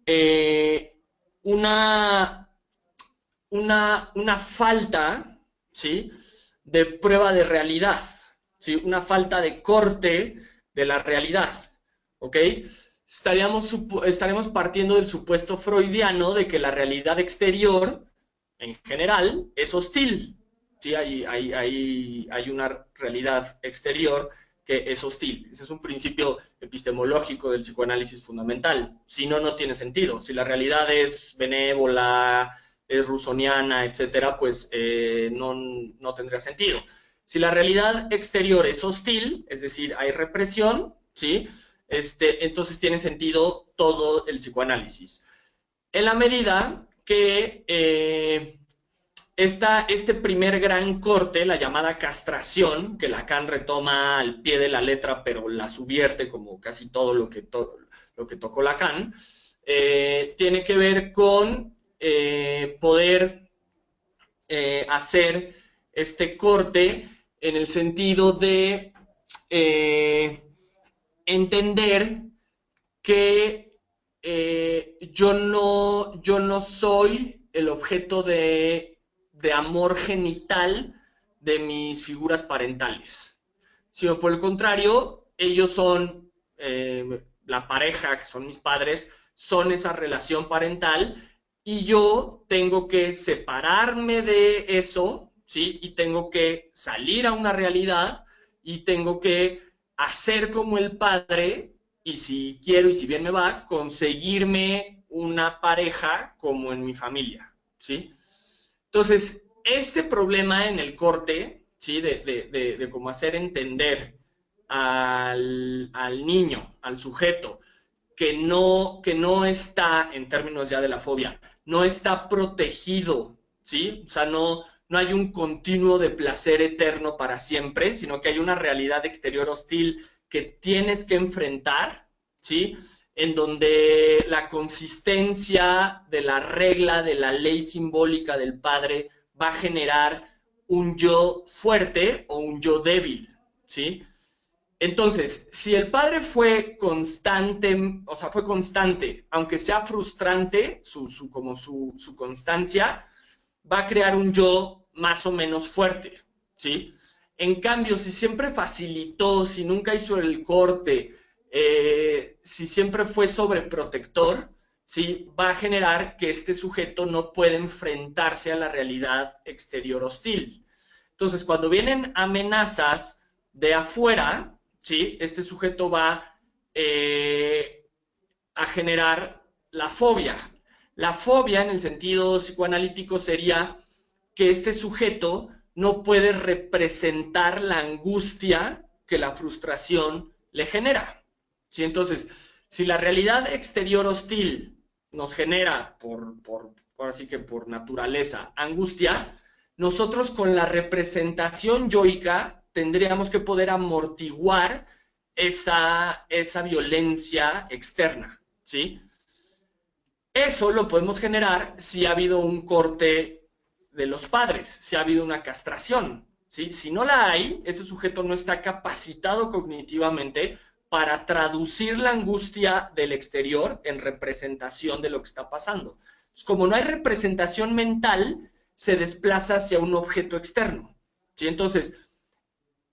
eh, una, una falta, ¿sí?, de prueba de realidad, ¿sí?, una falta de corte de la realidad, ¿ok? Estaremos partiendo del supuesto freudiano de que la realidad exterior, en general, es hostil, ¿sí? Hay una realidad exterior que es hostil. Ese es un principio epistemológico del psicoanálisis fundamental. Si no, no tiene sentido. Si la realidad es benévola, es rusoniana, etcétera, pues no tendría sentido. Si la realidad exterior es hostil, es decir, hay represión, ¿sí? Entonces tiene sentido todo el psicoanálisis. En la medida que este primer gran corte, la llamada castración, que Lacan retoma al pie de la letra, pero la subvierte como casi todo lo que tocó Lacan, tiene que ver con poder hacer este corte en el sentido de eh, entender que yo no soy el objeto de amor genital de mis figuras parentales, sino por el contrario, ellos son la pareja, que son mis padres, son esa relación parental y yo tengo que separarme de eso, ¿sí? Y tengo que salir a una realidad y tengo que hacer como el padre y si quiero y si bien me va, conseguirme una pareja como en mi familia, ¿sí? Entonces, este problema en el corte, ¿sí? De cómo hacer entender al niño, al sujeto, que no está, en términos ya de la fobia, no está protegido, ¿sí? O sea, no hay un continuo de placer eterno para siempre, sino que hay una realidad exterior hostil que tienes que enfrentar, ¿sí? En donde la consistencia de la regla, de la ley simbólica del padre va a generar un yo fuerte o un yo débil, ¿sí? Entonces, si el padre fue constante, o sea, fue constante, aunque sea frustrante, su constancia, va a crear un yo más o menos fuerte, ¿sí? En cambio, si siempre facilitó, si nunca hizo el corte, si siempre fue sobreprotector, ¿sí? Va a generar que este sujeto no pueda enfrentarse a la realidad exterior hostil. Entonces, cuando vienen amenazas de afuera, ¿sí? Este sujeto va a generar la fobia. La fobia, en el sentido psicoanalítico, sería que este sujeto no puede representar la angustia que la frustración le genera. ¿Sí? Entonces, si la realidad exterior hostil nos genera, por así que por naturaleza, angustia, nosotros con la representación yoica tendríamos que poder amortiguar esa violencia externa, ¿sí? Eso lo podemos generar si ha habido un corte de los padres, si ha habido una castración, ¿sí? Si no la hay, ese sujeto no está capacitado cognitivamente para traducir la angustia del exterior en representación de lo que está pasando. Entonces, como no hay representación mental, se desplaza hacia un objeto externo, ¿sí? Entonces,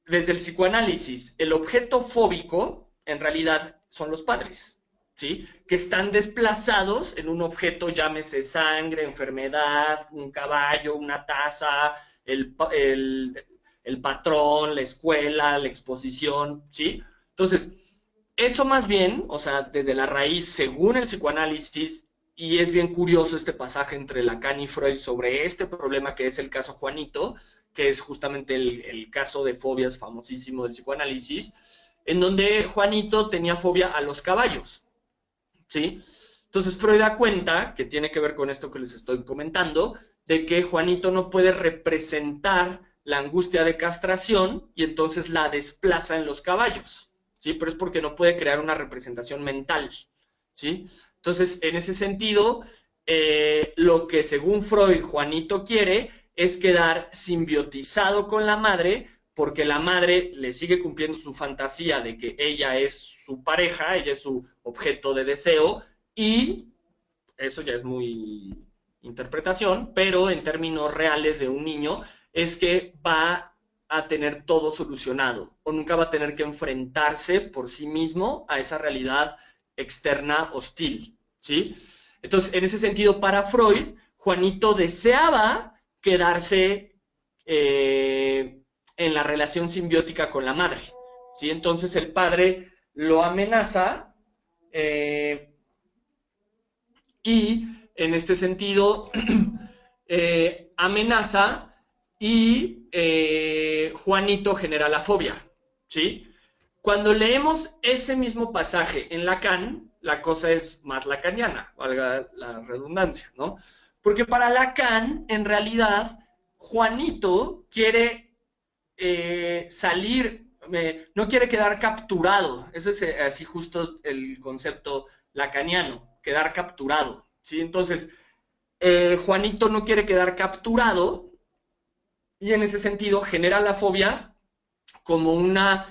desde el psicoanálisis, el objeto fóbico en realidad son los padres, ¿sí? Que están desplazados en un objeto, llámese sangre, enfermedad, un caballo, una taza, el patrón, la escuela, la exposición, ¿sí? Entonces, eso más bien, o sea, desde la raíz, según el psicoanálisis, y es bien curioso este pasaje entre Lacan y Freud sobre este problema que es el caso Juanito, que es justamente el caso de fobias famosísimo del psicoanálisis, en donde Juanito tenía fobia a los caballos, ¿sí? Entonces Freud da cuenta, que tiene que ver con esto que les estoy comentando, de que Juanito no puede representar la angustia de castración y entonces la desplaza en los caballos, ¿sí? Pero es porque no puede crear una representación mental, ¿sí? Entonces, en ese sentido, lo que según Freud Juanito quiere es quedar simbiotizado con la madre porque la madre le sigue cumpliendo su fantasía de que ella es su pareja, ella es su objeto de deseo y eso ya es muy interpretación, pero en términos reales de un niño es que va a tener todo solucionado o nunca va a tener que enfrentarse por sí mismo a esa realidad externa hostil, ¿sí? Entonces, en ese sentido, para Freud, Juanito deseaba quedarse en la relación simbiótica con la madre, ¿sí? Entonces el padre lo amenaza y en este sentido amenaza y Juanito genera la fobia, ¿sí? Cuando leemos ese mismo pasaje en Lacan, la cosa es más lacaniana, valga la redundancia, ¿no? Porque para Lacan, en realidad, Juanito quiere salir, no quiere quedar capturado. Ese es así justo el concepto lacaniano, quedar capturado, ¿sí? Entonces, Juanito no quiere quedar capturado y en ese sentido genera la fobia como una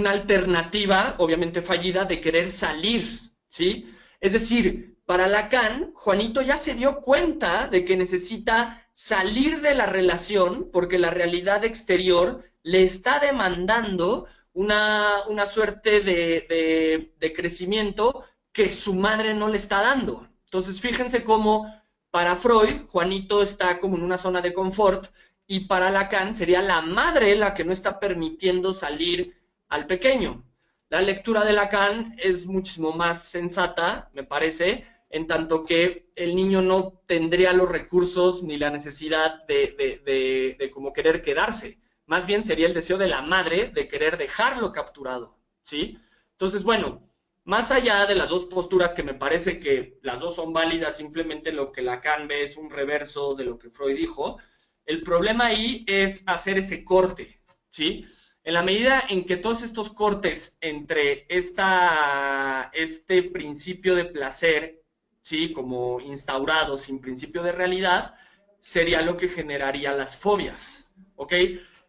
alternativa, obviamente fallida, de querer salir, ¿sí? Es decir, para Lacan, Juanito ya se dio cuenta de que necesita salir de la relación porque la realidad exterior le está demandando una suerte de crecimiento que su madre no le está dando. Entonces, fíjense cómo para Freud, Juanito está como en una zona de confort y para Lacan sería la madre la que no está permitiendo salir al pequeño. La lectura de Lacan es muchísimo más sensata, me parece, en tanto que el niño no tendría los recursos ni la necesidad de como querer quedarse. Más bien sería el deseo de la madre de querer dejarlo capturado, ¿sí? Entonces, bueno, más allá de las dos posturas que me parece que las dos son válidas, simplemente lo que Lacan ve es un reverso de lo que Freud dijo, el problema ahí es hacer ese corte, ¿sí? En la medida en que todos estos cortes entre este principio de placer, ¿sí? Como instaurado sin principio de realidad, sería lo que generaría las fobias, ¿ok?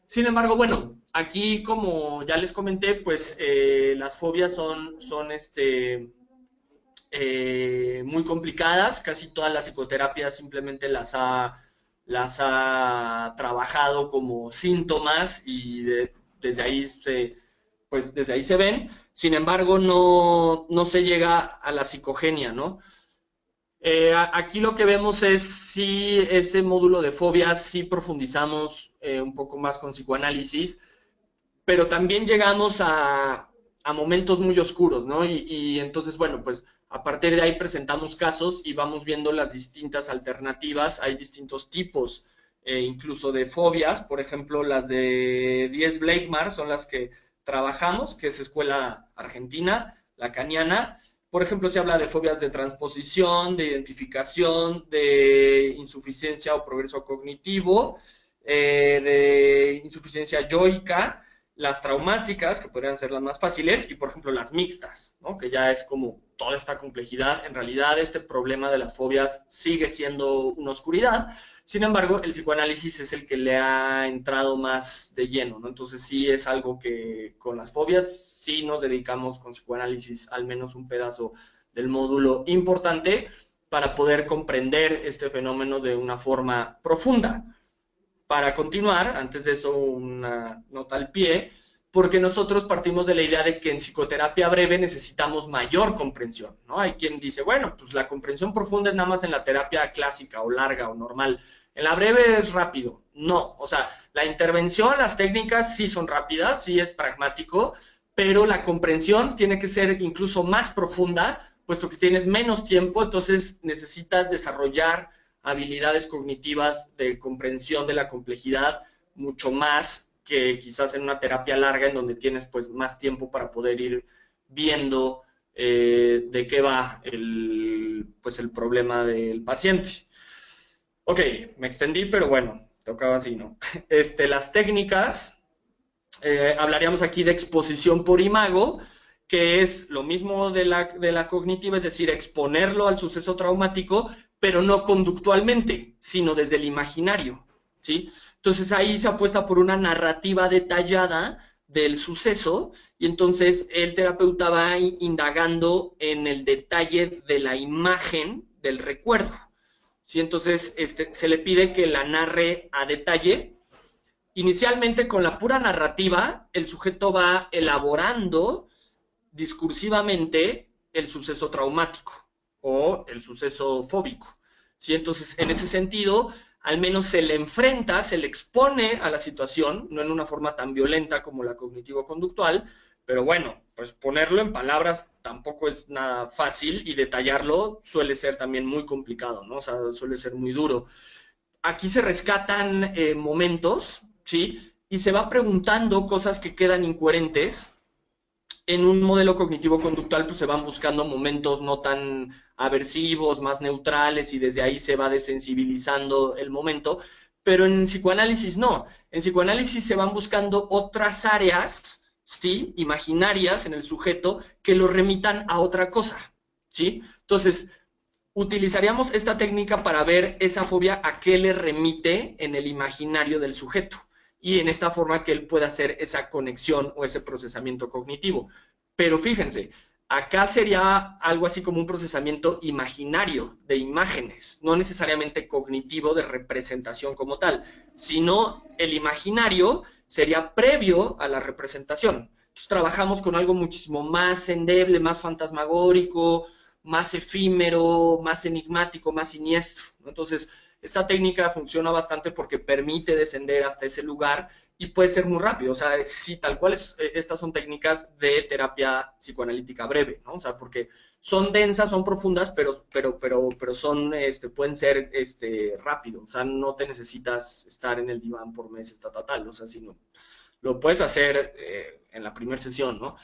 Sin embargo, bueno, aquí como ya les comenté, pues las fobias son muy complicadas, casi todas las psicoterapias simplemente las ha trabajado como síntomas y desde ahí se ven, sin embargo no se llega a la psicogenia, ¿no? Aquí lo que vemos es si ese módulo de fobias, sí profundizamos un poco más con psicoanálisis, pero también llegamos a momentos muy oscuros, ¿no? Y entonces, bueno, pues a partir de ahí presentamos casos y vamos viendo las distintas alternativas. Hay distintos tipos, incluso de fobias. Por ejemplo, las de Diez-Bleikmar son las que trabajamos, que es escuela argentina, lacaniana. Por ejemplo, se habla de fobias de transposición, de identificación, de insuficiencia o progreso cognitivo, de insuficiencia yoica, las traumáticas, que podrían ser las más fáciles, y por ejemplo las mixtas, ¿no? Que ya es como toda esta complejidad. En realidad este problema de las fobias sigue siendo una oscuridad, sin embargo el psicoanálisis es el que le ha entrado más de lleno, ¿no? Entonces sí es algo que con las fobias sí nos dedicamos con psicoanálisis al menos un pedazo del módulo importante para poder comprender este fenómeno de una forma profunda. Para continuar, antes de eso, una nota al pie, porque nosotros partimos de la idea de que en psicoterapia breve necesitamos mayor comprensión, ¿no? Hay quien dice, bueno, pues la comprensión profunda es nada más en la terapia clásica o larga o normal. En la breve es rápido. No, o sea, la intervención, las técnicas sí son rápidas, sí es pragmático, pero la comprensión tiene que ser incluso más profunda, puesto que tienes menos tiempo, entonces necesitas desarrollar habilidades cognitivas de comprensión de la complejidad mucho más que quizás en una terapia larga en donde tienes pues más tiempo para poder ir viendo de qué va pues el problema del paciente. Ok, me extendí, pero bueno, tocaba así, ¿no? Las técnicas, hablaríamos aquí de exposición por imago, que es lo mismo de la cognitiva, es decir, exponerlo al suceso traumático, pero no conductualmente, sino desde el imaginario, ¿sí? Entonces ahí se apuesta por una narrativa detallada del suceso y entonces el terapeuta va indagando en el detalle de la imagen del recuerdo. ¿Sí? Entonces, se le pide que la narre a detalle. Inicialmente, con la pura narrativa, el sujeto va elaborando discursivamente el suceso traumático o el suceso fóbico. ¿Sí? Entonces, en ese sentido, al menos se le enfrenta, se le expone a la situación, no en una forma tan violenta como la cognitivo-conductual, pero bueno, pues ponerlo en palabras tampoco es nada fácil y detallarlo suele ser también muy complicado, ¿no? O sea, suele ser muy duro. Aquí se rescatan momentos, ¿sí? Y se va preguntando cosas que quedan incoherentes. En un modelo cognitivo-conductual pues se van buscando momentos no tan aversivos, más neutrales y desde ahí se va desensibilizando el momento, pero en psicoanálisis no, en psicoanálisis se van buscando otras áreas, ¿sí? Imaginarias en el sujeto que lo remitan a otra cosa, ¿sí? Entonces, utilizaríamos esta técnica para ver esa fobia a qué le remite en el imaginario del sujeto y en esta forma que él pueda hacer esa conexión o ese procesamiento cognitivo. Pero fíjense, acá sería algo así como un procesamiento imaginario de imágenes, no necesariamente cognitivo de representación como tal, sino el imaginario sería previo a la representación. Entonces trabajamos con algo muchísimo más endeble, más fantasmagórico, más efímero, más enigmático, más siniestro, ¿no? Entonces, esta técnica funciona bastante porque permite descender hasta ese lugar y puede ser muy rápido. O sea, sí, tal cual estas son técnicas de terapia psicoanalítica breve, ¿no? O sea, porque son densas, son profundas, pero son, pueden ser rápido. O sea, no te necesitas estar en el diván por meses, tal. O sea, sino lo puedes hacer en la primera sesión, ¿no?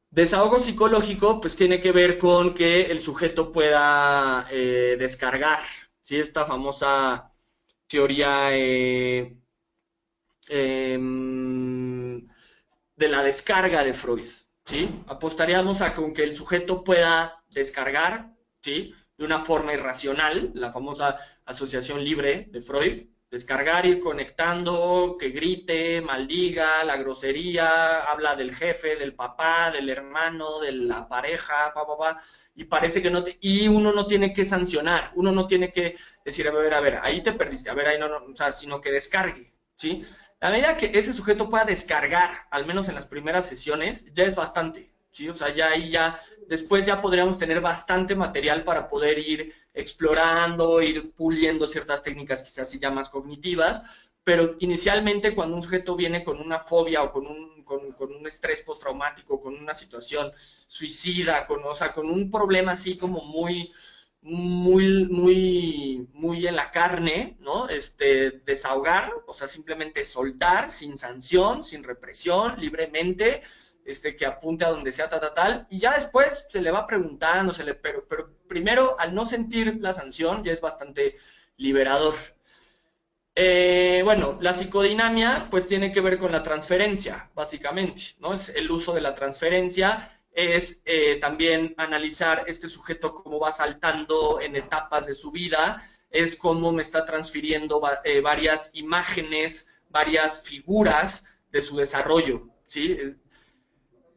Desahogo psicológico, pues tiene que ver con que el sujeto pueda descargar, ¿sí? Esta famosa teoría eh, de la descarga de Freud, ¿sí? Apostaríamos a con que el sujeto pueda descargar, ¿sí? De una forma irracional, la famosa asociación libre de Freud, descargar, ir conectando, que grite, maldiga, la grosería, habla del jefe, del papá, del hermano, de la pareja, y parece que no y uno no tiene que sancionar, uno no tiene que decir, a ver, ahí te perdiste, a ver, ahí no, o sea, sino que descargue, ¿sí? A medida que ese sujeto pueda descargar, al menos en las primeras sesiones, ya es bastante, ¿sí? O sea, ya ahí ya, después ya podríamos tener bastante material para poder ir explorando, ir puliendo ciertas técnicas quizás ya más cognitivas, pero inicialmente cuando un sujeto viene con una fobia o con un estrés postraumático, con una situación suicida, o sea, con un problema así como muy en la carne, ¿no? Desahogar, o sea, simplemente soltar, sin sanción, sin represión, libremente, que apunte a donde sea, tal, y ya después se le va preguntando, pero primero, al no sentir la sanción, ya es bastante liberador. Bueno, la psicodinamia pues tiene que ver con la transferencia, básicamente, ¿no? Es el uso de la transferencia, es también analizar este sujeto cómo va saltando en etapas de su vida, es cómo me está transfiriendo varias imágenes, varias figuras de su desarrollo, ¿sí?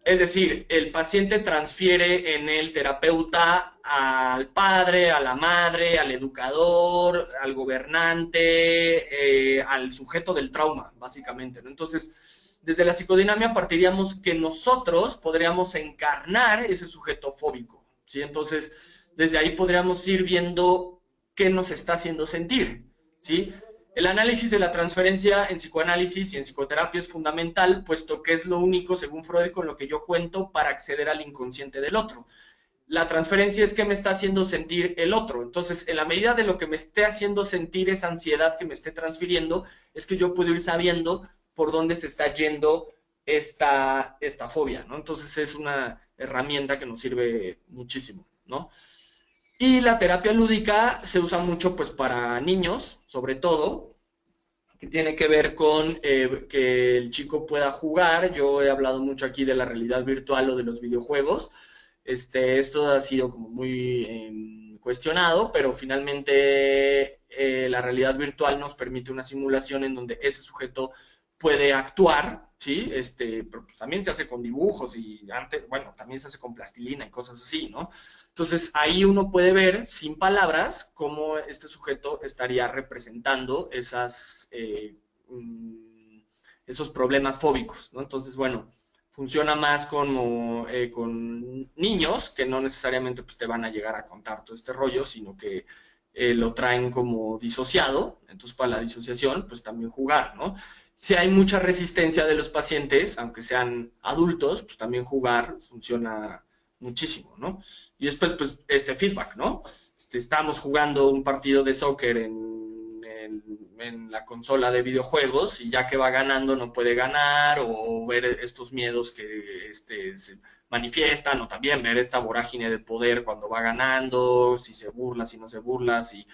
Es decir, el paciente transfiere en el terapeuta al padre, a la madre, al educador, al gobernante, al sujeto del trauma, básicamente, ¿no? Entonces, desde la psicodinamia partiríamos que nosotros podríamos encarnar ese sujeto fóbico, ¿sí? Entonces, desde ahí podríamos ir viendo qué nos está haciendo sentir, ¿sí? El análisis de la transferencia en psicoanálisis y en psicoterapia es fundamental, puesto que es lo único, según Freud, con lo que yo cuento para acceder al inconsciente del otro. La transferencia es que me está haciendo sentir el otro. Entonces, en la medida de lo que me esté haciendo sentir esa ansiedad que me esté transfiriendo, es que yo puedo ir sabiendo por dónde se está yendo esta fobia, ¿no? Entonces, es una herramienta que nos sirve muchísimo, ¿no? Y la terapia lúdica se usa mucho pues para niños, sobre todo, que tiene que ver con que el chico pueda jugar. Yo he hablado mucho aquí de la realidad virtual o de los videojuegos. Esto ha sido como muy cuestionado, pero finalmente la realidad virtual nos permite una simulación en donde ese sujeto puede actuar, ¿sí? Pero pues también se hace con dibujos y antes, bueno, también se hace con plastilina y cosas así, ¿no? Entonces ahí uno puede ver sin palabras cómo este sujeto estaría representando esos problemas fóbicos, ¿no? Entonces, bueno, funciona más como con niños que no necesariamente pues, te van a llegar a contar todo este rollo, sino que lo traen como disociado, entonces para la disociación pues también jugar, ¿no? Si hay mucha resistencia de los pacientes, aunque sean adultos, pues también jugar funciona muchísimo, ¿no? Y después, pues, este feedback, ¿no? Estamos jugando un partido de soccer en la consola de videojuegos y ya que va ganando no puede ganar o ver estos miedos que se manifiestan o también ver esta vorágine de poder cuando va ganando, si se burla, si no se burla, si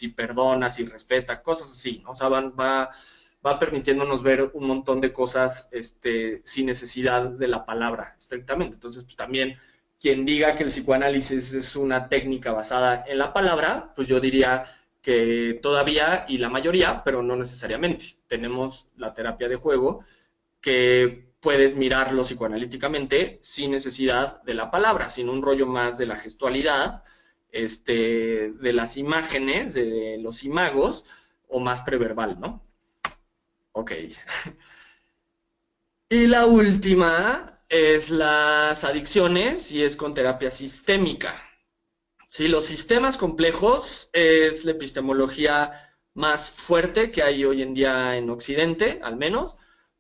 perdona, si respeta, cosas así, ¿no? O sea, va permitiéndonos ver un montón de cosas sin necesidad de la palabra estrictamente. Entonces, pues también quien diga que el psicoanálisis es una técnica basada en la palabra, pues yo diría que todavía y la mayoría, pero no necesariamente. Tenemos la terapia de juego que puedes mirarlo psicoanalíticamente sin necesidad de la palabra, sin un rollo más de la gestualidad, de las imágenes, de los imagos o más preverbal, ¿no? Ok. Y la última es las adicciones y es con terapia sistémica. Sí, los sistemas complejos es la epistemología más fuerte que hay hoy en día en Occidente, al menos,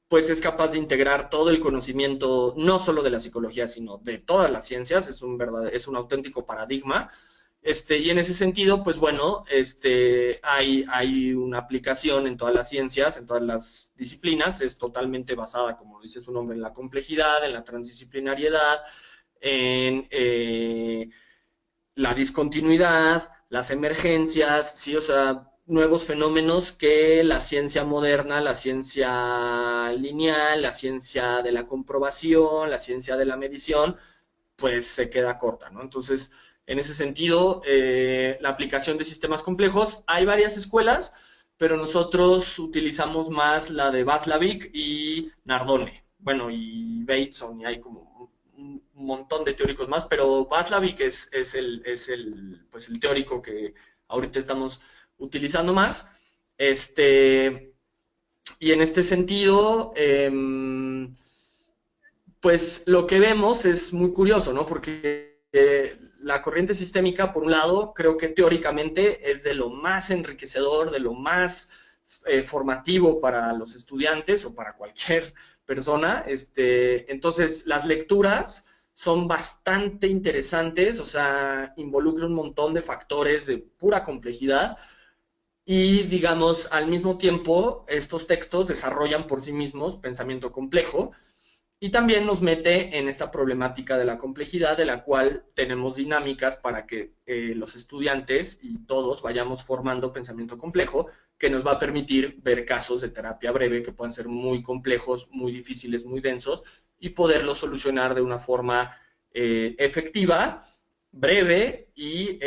pues es capaz de integrar todo el conocimiento, no solo de la psicología, sino de todas las ciencias, es un auténtico paradigma. Y en ese sentido, pues bueno, hay una aplicación en todas las ciencias, en todas las disciplinas, es totalmente basada, como dice su nombre, en la complejidad, en la transdisciplinariedad, en la discontinuidad, las emergencias, sí, o sea, nuevos fenómenos que la ciencia moderna, la ciencia lineal, la ciencia de la comprobación, la ciencia de la medición, pues se queda corta, ¿no? Entonces, en ese sentido, la aplicación de sistemas complejos, hay varias escuelas, pero nosotros utilizamos más la de Václavic y Nardone, bueno, y Bateson, y hay como un montón de teóricos más, pero Václavic pues el teórico que ahorita estamos utilizando más. Y en este sentido, pues lo que vemos es muy curioso, ¿no? Porque la corriente sistémica, por un lado, creo que teóricamente es de lo más enriquecedor, de lo más formativo para los estudiantes o para cualquier persona. Entonces, las lecturas son bastante interesantes, o sea, involucra un montón de factores de pura complejidad y, digamos, al mismo tiempo, estos textos desarrollan por sí mismos pensamiento complejo y también nos mete en esta problemática de la complejidad, de la cual tenemos dinámicas para que los estudiantes y todos vayamos formando pensamiento complejo, que nos va a permitir ver casos de terapia breve que puedan ser muy complejos, muy difíciles, muy densos, y poderlos solucionar de una forma efectiva, breve y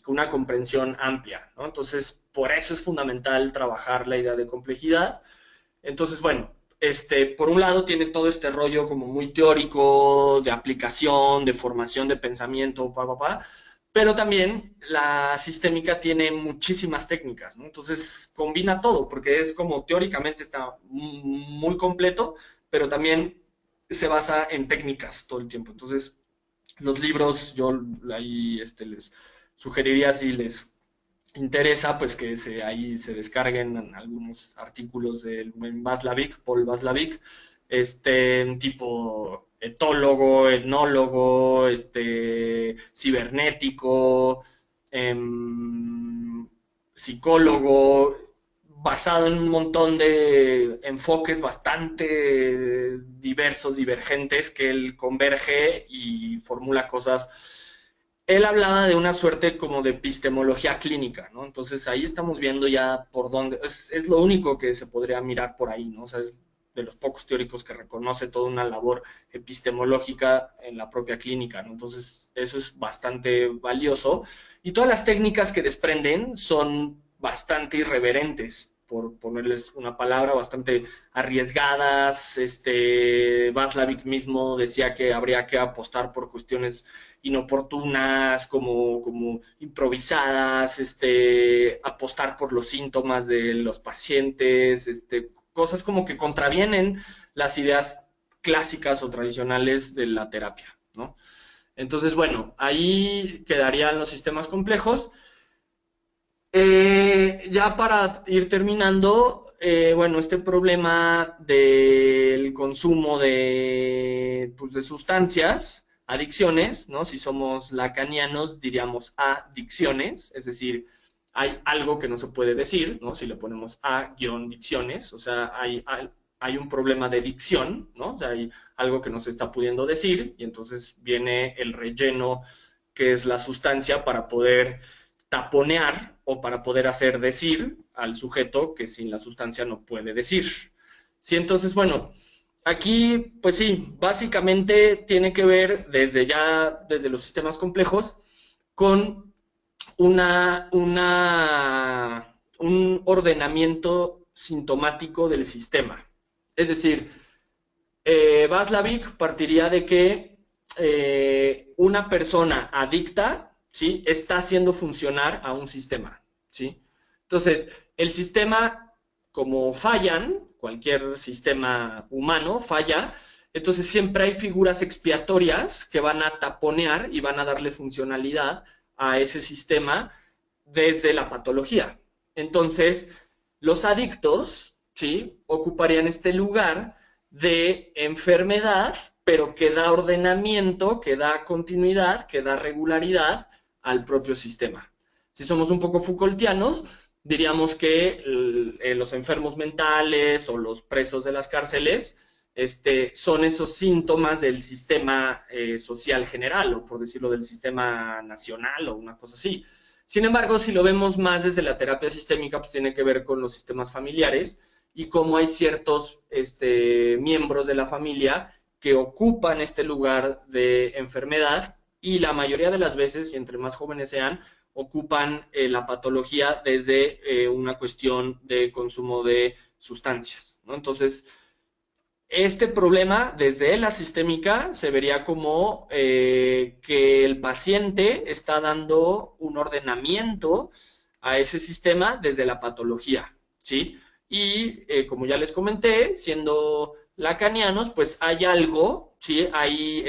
con una comprensión amplia, ¿no? Entonces, por eso es fundamental trabajar la idea de complejidad. Entonces, bueno, por un lado tiene todo este rollo como muy teórico, de aplicación, de formación de pensamiento, pero también la sistémica tiene muchísimas técnicas, ¿no? Entonces combina todo, porque es como teóricamente está muy completo, pero también se basa en técnicas todo el tiempo. Entonces, los libros, yo ahí les sugeriría si les interesa, pues que ahí se descarguen algunos artículos de Václavic, Paul Václavic, tipo etólogo, etnólogo, cibernético, psicólogo, basado en un montón de enfoques bastante diversos, divergentes, que él converge y formula cosas. Él hablaba de una suerte como de epistemología clínica, ¿no? Entonces ahí estamos viendo ya por dónde, es lo único que se podría mirar por ahí, ¿no? O sea, es de los pocos teóricos que reconoce toda una labor epistemológica en la propia clínica, ¿no? Entonces eso es bastante valioso y todas las técnicas que desprenden son bastante irreverentes por ponerles una palabra, bastante arriesgadas. Václavic mismo decía que habría que apostar por cuestiones inoportunas, como improvisadas, apostar por los síntomas de los pacientes, cosas como que contravienen las ideas clásicas o tradicionales de la terapia, ¿no? Entonces, bueno, ahí quedarían los sistemas complejos. Ya para ir terminando, bueno, este problema del consumo pues, de sustancias, adicciones, ¿no? Si somos lacanianos, diríamos adicciones, es decir, hay algo que no se puede decir, ¿no? Si le ponemos a-dicciones, o sea, hay un problema de dicción, ¿no? O sea, hay algo que no se está pudiendo decir y entonces viene el relleno, que es la sustancia, para poder taponear o para poder hacer decir al sujeto que sin la sustancia no puede decir. Sí, entonces, bueno, aquí, pues sí, básicamente tiene que ver desde los sistemas complejos con un ordenamiento sintomático del sistema. Es decir, Václavic partiría de que una persona adicta, ¿sí?, está haciendo funcionar a un sistema, ¿sí? Entonces, el sistema, como fallan, cualquier sistema humano falla, entonces siempre hay figuras expiatorias que van a taponear y van a darle funcionalidad a ese sistema desde la patología. Entonces, los adictos, ¿sí?, ocuparían este lugar de enfermedad, pero que da ordenamiento, que da continuidad, que da regularidad al propio sistema. Si somos un poco Foucaultianos, diríamos que los enfermos mentales o los presos de las cárceles son esos síntomas del sistema social general, o por decirlo del sistema nacional o una cosa así. Sin embargo, si lo vemos más desde la terapia sistémica, pues tiene que ver con los sistemas familiares y cómo hay ciertos miembros de la familia que ocupan este lugar de enfermedad y la mayoría de las veces, y entre más jóvenes sean, ocupan la patología desde una cuestión de consumo de sustancias, ¿no? Entonces, este problema desde la sistémica se vería como que el paciente está dando un ordenamiento a ese sistema desde la patología, ¿sí? Y como ya les comenté, siendo lacanianos, pues hay algo, ¿sí? Hay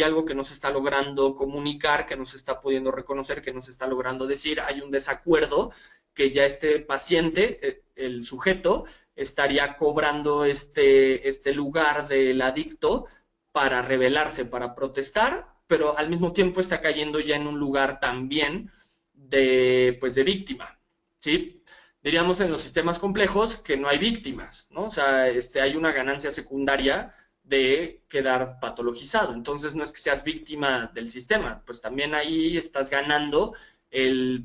algo que no se está logrando comunicar, que no se está pudiendo reconocer, que no se está logrando decir, hay un desacuerdo que ya este paciente, el sujeto, estaría cobrando este lugar del adicto para rebelarse, para protestar, pero al mismo tiempo está cayendo ya en un lugar también pues de víctima, ¿sí? Diríamos en los sistemas complejos que no hay víctimas, ¿no? O sea, hay una ganancia secundaria de quedar patologizado. Entonces no es que seas víctima del sistema, pues también ahí estás ganando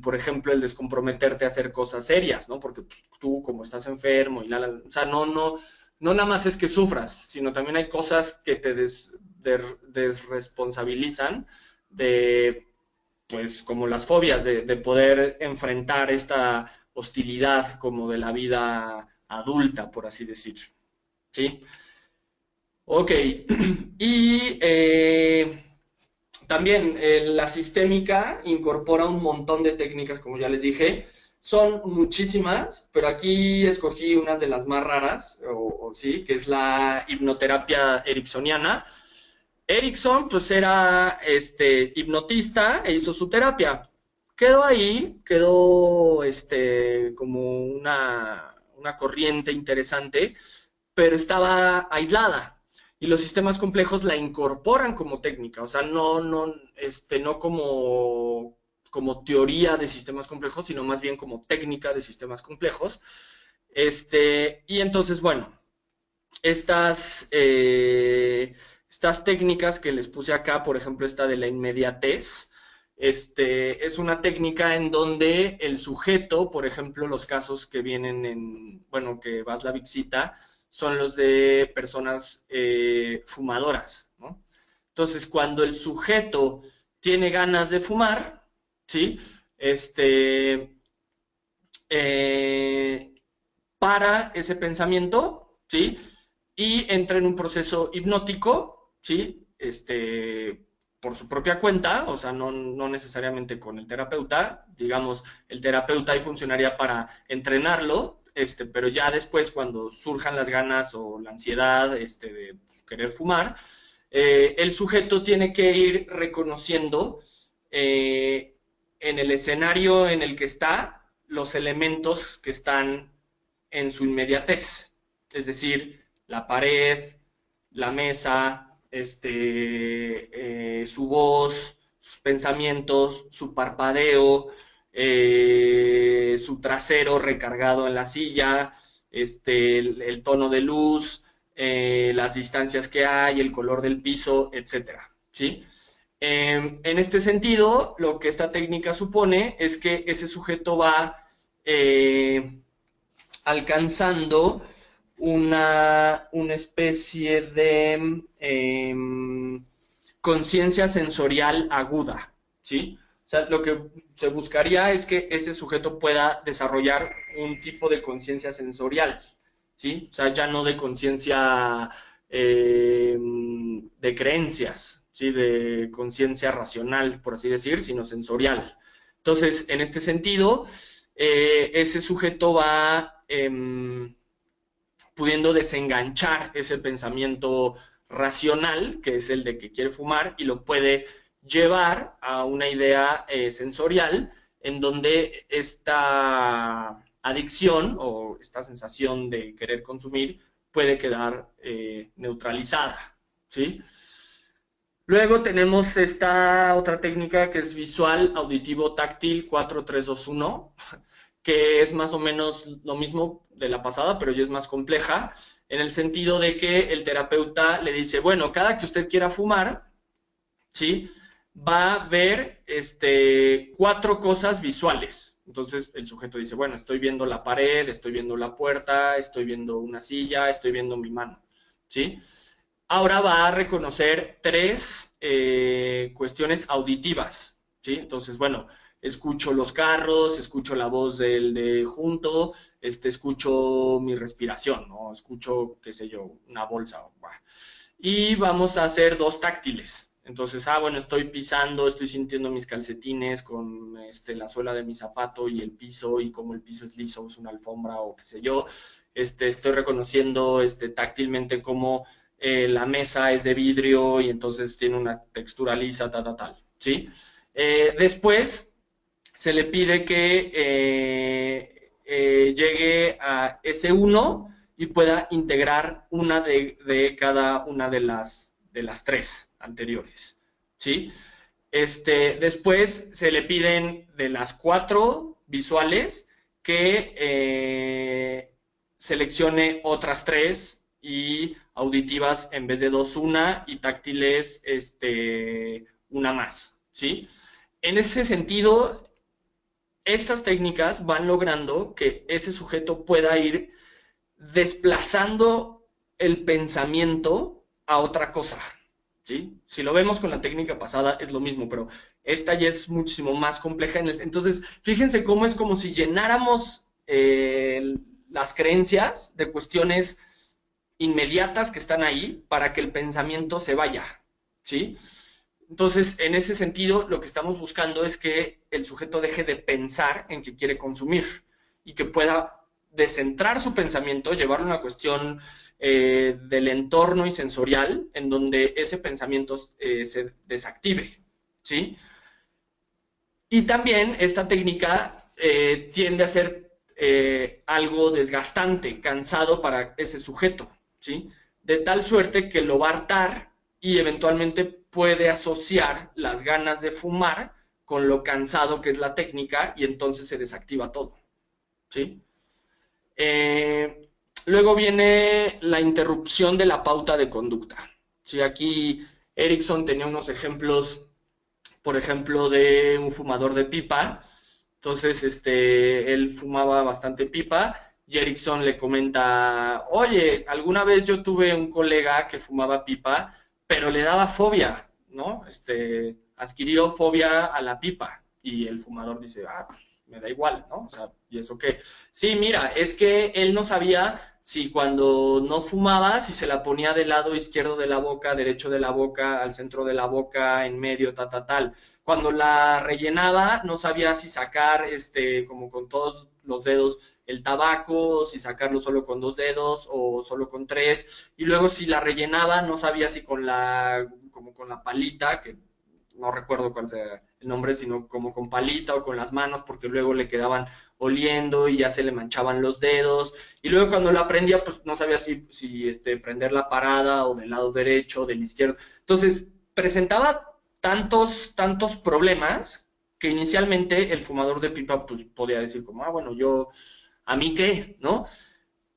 por ejemplo, el descomprometerte a hacer cosas serias, ¿no? Porque pues, tú como estás enfermo y o sea, no nada más es que sufras, sino también hay cosas que te desresponsabilizan de, pues, como las fobias, de poder enfrentar esta hostilidad como de la vida adulta, por así decir, ¿sí? Ok, y también la sistémica incorpora un montón de técnicas, como ya les dije. Son muchísimas, pero aquí escogí unas de las más raras, sí, que es la hipnoterapia ericksoniana. Erickson, pues era hipnotista e hizo su terapia. Quedó ahí, quedó como una corriente interesante, pero estaba aislada. Y los sistemas complejos la incorporan como técnica, o sea, no como teoría de sistemas complejos, sino más bien como técnica de sistemas complejos. Y entonces, bueno, estas, estas técnicas que les puse acá, por ejemplo, esta de la inmediatez, es una técnica en donde el sujeto, por ejemplo, los casos que vienen bueno, que Václavic cita, son los de personas fumadoras, ¿no? Entonces, cuando el sujeto tiene ganas de fumar, ¿sí? Eh, para ese pensamiento, ¿sí? Y entra en un proceso hipnótico, ¿sí? Por su propia cuenta, o sea, no necesariamente con el terapeuta, digamos, el terapeuta ahí funcionaría para entrenarlo, pero ya después cuando surjan las ganas o la ansiedad, de pues, querer fumar, el sujeto tiene que ir reconociendo eh, en el escenario en el que está los elementos que están en su inmediatez, es decir, la pared, la mesa, su voz, sus pensamientos, su parpadeo, su trasero recargado en la silla, el tono de luz, las distancias que hay, el color del piso, etcétera, ¿sí? En este sentido, lo que esta técnica supone es que ese sujeto va alcanzando una especie de conciencia sensorial aguda, ¿sí? O sea, lo que se buscaría es que ese sujeto pueda desarrollar un tipo de conciencia sensorial, ¿sí? O sea, ya no de conciencia de creencias, ¿sí? De conciencia racional, por así decir, sino sensorial. Entonces, en este sentido, ese sujeto va pudiendo desenganchar ese pensamiento racional, que es el de que quiere fumar, y lo puede llevar a una idea sensorial en donde esta adicción o esta sensación de querer consumir puede quedar neutralizada, ¿sí? Luego tenemos esta otra técnica que es visual, auditivo, táctil 4321, que es más o menos lo mismo de la pasada, pero ya es más compleja, en el sentido de que el terapeuta le dice, bueno, cada que usted quiera fumar, ¿sí? Va a ver cuatro cosas visuales. Entonces el sujeto dice, bueno, estoy viendo la pared, estoy viendo la puerta, estoy viendo una silla, estoy viendo mi mano, ¿sí? Ahora va a reconocer tres cuestiones auditivas, ¿sí? Entonces, bueno, escucho los carros, escucho la voz del de junto, escucho mi respiración, ¿no? Escucho, qué sé yo, una bolsa. Y vamos a hacer dos táctiles. Entonces, bueno, estoy pisando, estoy sintiendo mis calcetines con la suela de mi zapato y el piso, y como el piso es liso, es una alfombra o qué sé yo. Estoy reconociendo táctilmente cómo la mesa es de vidrio y entonces tiene una textura lisa, tal, ¿sí? Después se le pide que llegue a S1 y pueda integrar una de cada una de las tres anteriores, ¿sí? Después se le piden de las cuatro visuales que seleccione otras tres y auditivas en vez de dos una y táctiles una más, ¿sí? En ese sentido, estas técnicas van logrando que ese sujeto pueda ir desplazando el pensamiento a otra cosa, ¿sí? Si lo vemos con la técnica pasada es lo mismo, pero esta ya es muchísimo más compleja. Entonces, fíjense cómo es como si llenáramos las creencias de cuestiones inmediatas que están ahí para que el pensamiento se vaya, ¿sí? Entonces, en ese sentido, lo que estamos buscando es que el sujeto deje de pensar en que quiere consumir y que pueda descentrar su pensamiento, llevarlo a una cuestión del entorno y sensorial, en donde ese pensamiento se desactive, ¿sí? Y también esta técnica tiende a ser algo desgastante, cansado para ese sujeto, ¿sí? De tal suerte que lo va a hartar y eventualmente puede asociar las ganas de fumar con lo cansado que es la técnica y entonces se desactiva todo, ¿sí? Luego viene la interrupción de la pauta de conducta. ¿Sí? Aquí Erickson tenía unos ejemplos, por ejemplo, de un fumador de pipa. Entonces, él fumaba bastante pipa y Erickson le comenta, oye, alguna vez yo tuve un colega que fumaba pipa, pero le daba fobia, ¿no? Adquirió fobia a la pipa. Y el fumador dice, pues me da igual, ¿no? O sea, ¿y eso qué? Sí, mira, es que él no sabía si cuando no fumaba, si se la ponía del lado izquierdo de la boca, derecho de la boca, al centro de la boca, en medio, tal. Cuando la rellenaba, no sabía si sacar, como con todos los dedos el tabaco, si sacarlo solo con 2 dedos o solo con 3. Y luego si la rellenaba, no sabía si como con la palita, que no recuerdo cuál sea el nombre, sino como con palita o con las manos, porque luego le quedaban oliendo y ya se le manchaban los dedos. Y luego cuando la prendía, pues no sabía si prender la parada o del lado derecho o del izquierdo. Entonces, presentaba tantos problemas que inicialmente el fumador de pipa pues podía decir como, bueno, ¿a mí qué? ¿No?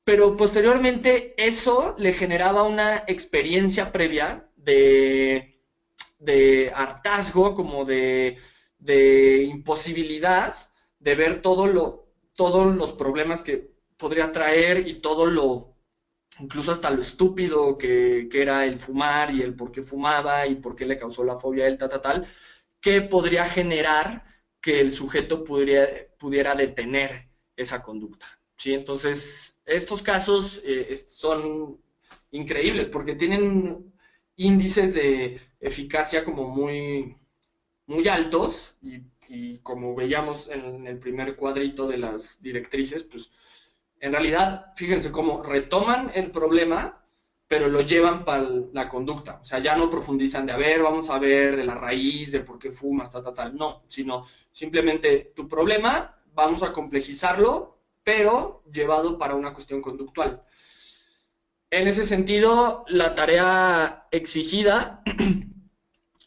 Pero posteriormente eso le generaba una experiencia previa de hartazgo, como de imposibilidad de ver todos los problemas que podría traer y incluso hasta lo estúpido que era el fumar y el por qué fumaba y por qué le causó la fobia a él, tal, que podría generar que el sujeto pudiera detener esa conducta. ¿Sí? Entonces, estos casos son increíbles porque tienen índices de eficacia como muy altos y como veíamos en el primer cuadrito de las directrices, pues en realidad, fíjense cómo retoman el problema, pero lo llevan para la conducta. O sea, ya no profundizan de, a ver, vamos a ver de la raíz, de por qué fumas, tal. No, sino simplemente tu problema, vamos a complejizarlo, pero llevado para una cuestión conductual. En ese sentido, la tarea exigida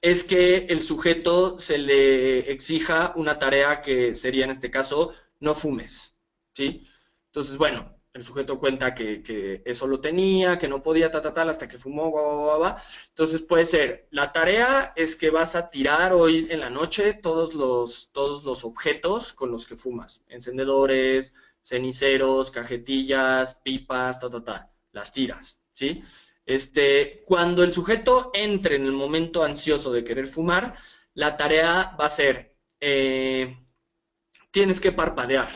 es que el sujeto se le exija una tarea que sería en este caso no fumes, ¿sí? Entonces, bueno, el sujeto cuenta que eso lo tenía, que no podía, hasta que fumó, Entonces puede ser, la tarea es que vas a tirar hoy en la noche todos los objetos con los que fumas, encendedores, ceniceros, cajetillas, pipas, las tiras, ¿sí? Cuando el sujeto entre en el momento ansioso de querer fumar, la tarea va a ser, tienes que parpadear,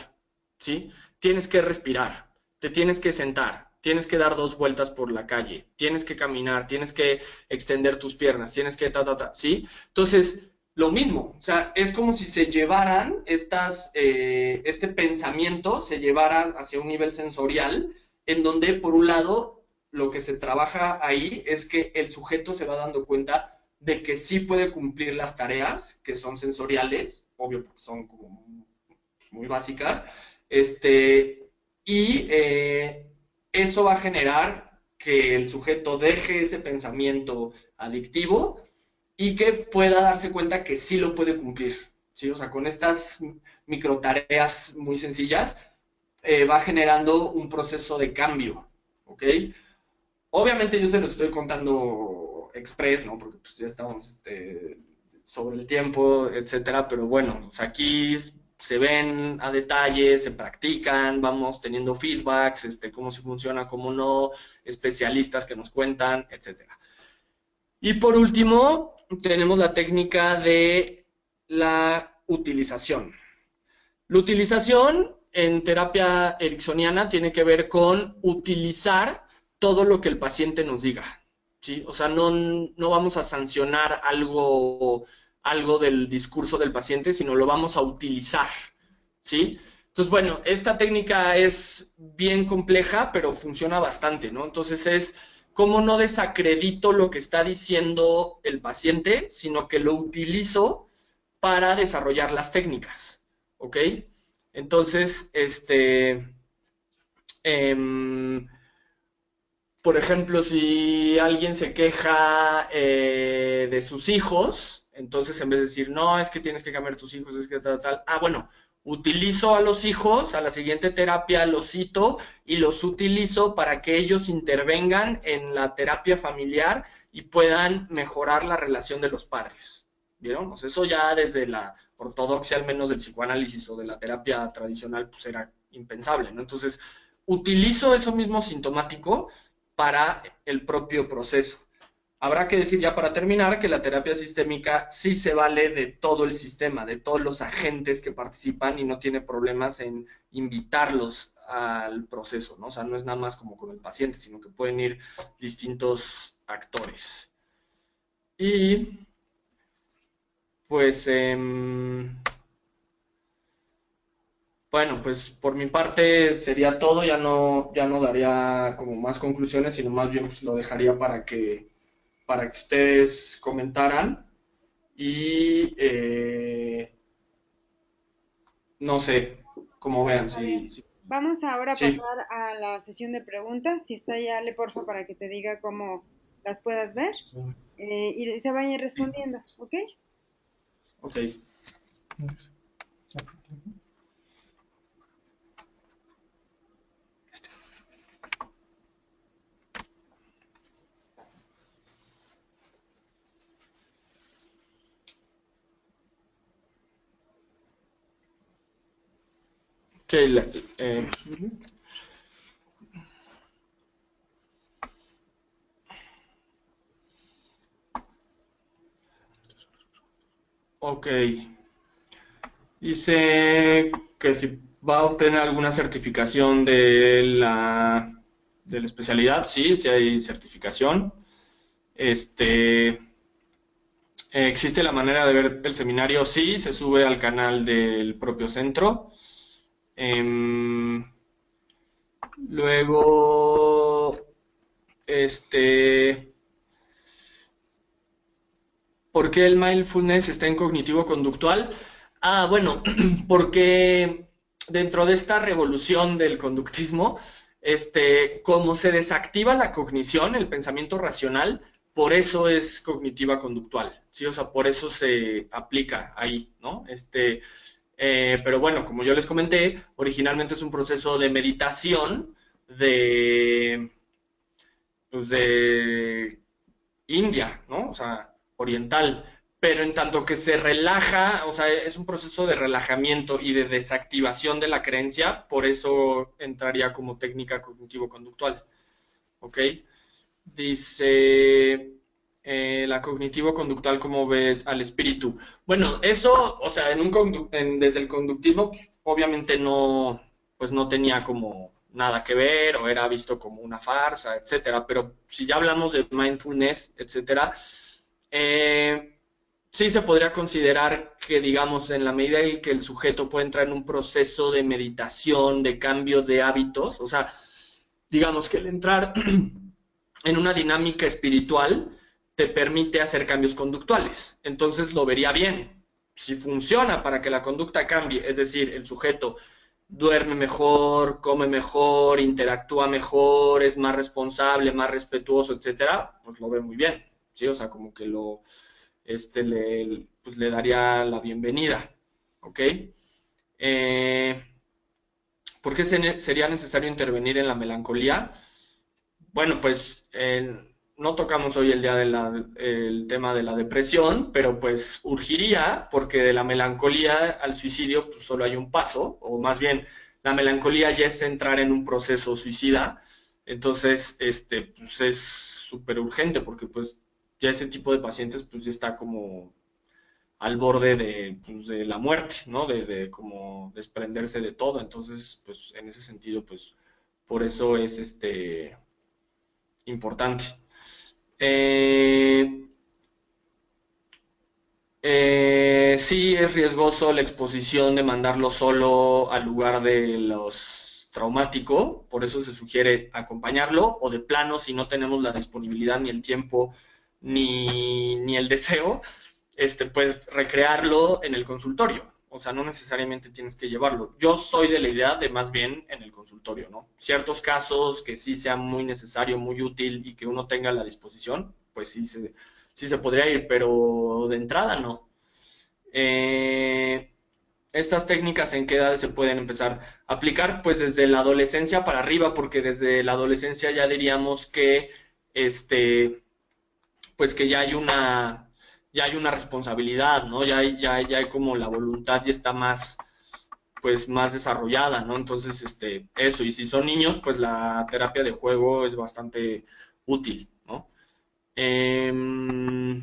¿sí? Tienes que respirar, te tienes que sentar, tienes que dar 2 vueltas por la calle, tienes que caminar, tienes que extender tus piernas, tienes que ¿sí? Entonces, lo mismo, o sea, es como si se llevaran este pensamiento, se llevara hacia un nivel sensorial, en donde, por un lado, lo que se trabaja ahí es que el sujeto se va dando cuenta de que sí puede cumplir las tareas que son sensoriales, obvio porque son como muy básicas, y eso va a generar que el sujeto deje ese pensamiento adictivo y que pueda darse cuenta que sí lo puede cumplir, ¿sí? O sea, con estas micro tareas muy sencillas va generando un proceso de cambio, ¿ok? Obviamente yo se lo estoy contando express, ¿no? Porque pues ya estamos sobre el tiempo, etcétera, pero bueno, o sea, aquí se ven a detalle, se practican, vamos teniendo feedbacks, cómo se funciona, cómo no, especialistas que nos cuentan, etcétera. Y por último, tenemos la técnica de la utilización. La utilización en terapia ericksoniana tiene que ver con utilizar todo lo que el paciente nos diga, ¿sí? O sea, no vamos a sancionar algo del discurso del paciente, sino lo vamos a utilizar, ¿sí? Entonces, bueno, esta técnica es bien compleja, pero funciona bastante, ¿no? Entonces es cómo no desacredito lo que está diciendo el paciente, sino que lo utilizo para desarrollar las técnicas, ¿ok? Entonces, em, por ejemplo, si alguien se queja de sus hijos, entonces en vez de decir, no, es que tienes que cambiar tus hijos, es que tal, bueno, utilizo a los hijos, a la siguiente terapia los cito y los utilizo para que ellos intervengan en la terapia familiar y puedan mejorar la relación de los padres. ¿Vieron? Pues eso ya desde la ortodoxia, al menos del psicoanálisis o de la terapia tradicional, pues era impensable, ¿no? Entonces, utilizo eso mismo sintomático para el propio proceso. Habrá que decir ya para terminar que la terapia sistémica sí se vale de todo el sistema, de todos los agentes que participan y no tiene problemas en invitarlos al proceso, ¿no? O sea, no es nada más como con el paciente, sino que pueden ir distintos actores. Y pues, bueno, pues por mi parte sería todo, ya no daría como más conclusiones, sino más bien pues, lo dejaría para que ustedes comentaran y no sé, como vean, Está bien. Vamos ahora a sí, pasar a la sesión de preguntas. Si está ya, le porfa para que te diga cómo las puedas ver y se vayan respondiendo, ¿ok? ok. Ok, ok, dice que si va a obtener alguna certificación de la especialidad, sí, sí hay certificación. Este, ¿existe la manera de ver el seminario? Sí, se sube al canal del propio centro. Em, luego, este, ¿por qué el mindfulness está en cognitivo-conductual? Ah, bueno, porque dentro de esta revolución del conductismo, como se desactiva la cognición, el pensamiento racional, por eso es cognitiva conductual, ¿sí? O sea, por eso se aplica ahí, ¿no? Pero bueno, como yo les comenté, originalmente es un proceso de meditación de, pues de India, ¿no? O sea, oriental. Pero en tanto que se relaja, o sea, es un proceso de relajamiento y de desactivación de la creencia, por eso entraría como técnica cognitivo-conductual, ¿ok? Dice la cognitivo-conductual como ve al espíritu. Bueno, eso, o sea, desde el conductismo, pues, obviamente no, pues no tenía como nada que ver o era visto como una farsa, etcétera. Pero si ya hablamos de mindfulness, etcétera, eh, sí se podría considerar que, digamos, en la medida en que el sujeto puede entrar en un proceso de meditación, de cambio de hábitos, o sea, digamos que el entrar en una dinámica espiritual te permite hacer cambios conductuales. Entonces lo vería bien. Si funciona para que la conducta cambie, es decir, el sujeto duerme mejor, come mejor, interactúa mejor, es más responsable, más respetuoso, etcétera, pues lo ve muy bien, ¿sí? O sea, como que pues le daría la bienvenida, ¿ok? Eh, ¿Por qué sería necesario intervenir en la melancolía? Bueno, pues no tocamos hoy el día el tema de la depresión, pero pues urgiría, porque de la melancolía al suicidio pues solo hay un paso, o más bien la melancolía ya es entrar en un proceso suicida, entonces pues es súper urgente porque pues ya ese tipo de pacientes pues ya está como al borde pues, de la muerte, ¿no? De como desprenderse de todo, entonces pues en ese sentido pues por eso es importante. Eh, sí es riesgoso la exposición de mandarlo solo al lugar de los traumático, por eso se sugiere acompañarlo o de plano si no tenemos la disponibilidad ni el tiempo ni el deseo, pues recrearlo en el consultorio. O sea, no necesariamente tienes que llevarlo. Yo soy de la idea de más bien en el consultorio, ¿no? Ciertos casos que sí sea muy necesario, muy útil y que uno tenga la disposición, pues sí se podría ir, pero de entrada no. Eh, estas técnicas en qué edades se pueden empezar a aplicar, pues desde la adolescencia para arriba, porque desde la adolescencia ya diríamos que pues que ya hay una responsabilidad, ¿no? Ya hay como la voluntad ya está más, pues más desarrollada, ¿no? Entonces, eso, y si son niños, pues la terapia de juego es bastante útil, ¿no? Em,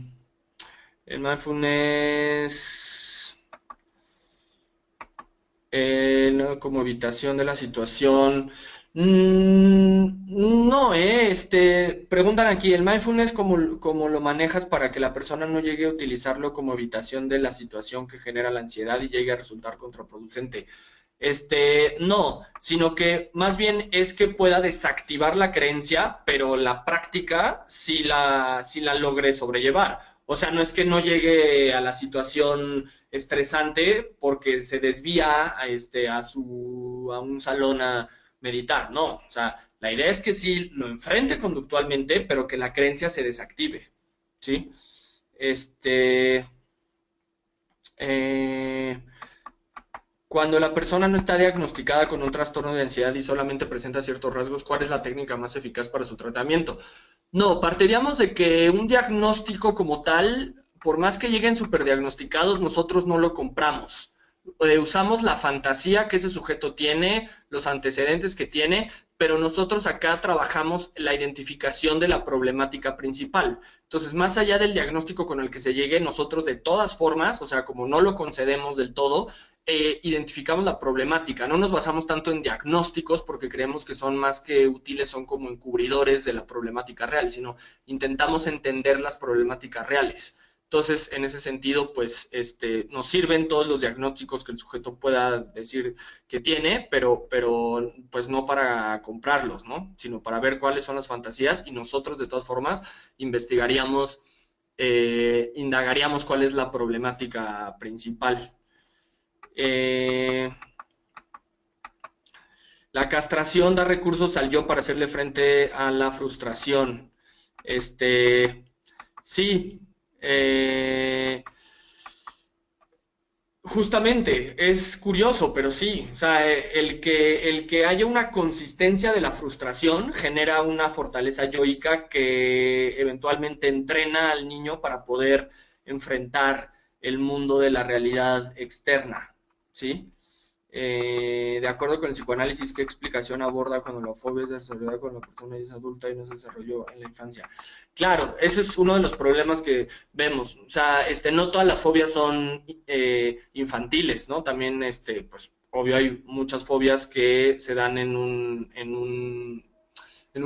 el mindfulness, no, como evitación de la situación. No, preguntan aquí, ¿el mindfulness cómo lo manejas para que la persona no llegue a utilizarlo como evitación de la situación que genera la ansiedad y llegue a resultar contraproducente? No, sino que más bien es que pueda desactivar la creencia, pero la práctica sí la logre sobrellevar. O sea, no es que no llegue a la situación estresante porque se desvía a un salón a meditar, no. O sea, la idea es que sí lo enfrente conductualmente, pero que la creencia se desactive, ¿sí? Este, eh, Cuando la persona no está diagnosticada con un trastorno de ansiedad y solamente presenta ciertos rasgos, ¿cuál es la técnica más eficaz para su tratamiento? No, partiríamos de que un diagnóstico como tal, por más que lleguen superdiagnosticados, nosotros no lo compramos. Usamos la fantasía que ese sujeto tiene, los antecedentes que tiene, pero nosotros acá trabajamos la identificación de la problemática principal. Entonces, más allá del diagnóstico con el que se llegue, nosotros de todas formas, o sea, como no lo concedemos del todo, identificamos la problemática. No nos basamos tanto en diagnósticos porque creemos que son más que útiles, son como encubridores de la problemática real, sino intentamos entender las problemáticas reales. Entonces, en ese sentido, pues, nos sirven todos los diagnósticos que el sujeto pueda decir que tiene, pero pues no para comprarlos, ¿no? Sino para ver cuáles son las fantasías y nosotros, de todas formas, investigaríamos, indagaríamos cuál es la problemática principal. Eh, la castración da recursos al yo para hacerle frente a la frustración. Sí, eh, justamente, es curioso, pero sí, o sea, el que haya una consistencia de la frustración genera una fortaleza yoica que eventualmente entrena al niño para poder enfrentar el mundo de la realidad externa, ¿sí? De acuerdo con el psicoanálisis, ¿qué explicación aborda cuando la fobia es desarrollada cuando la persona es adulta y no se desarrolló en la infancia? Claro, ese es uno de los problemas que vemos. O sea, no todas las fobias son infantiles, ¿no? También, pues, obvio, hay muchas fobias que se dan en un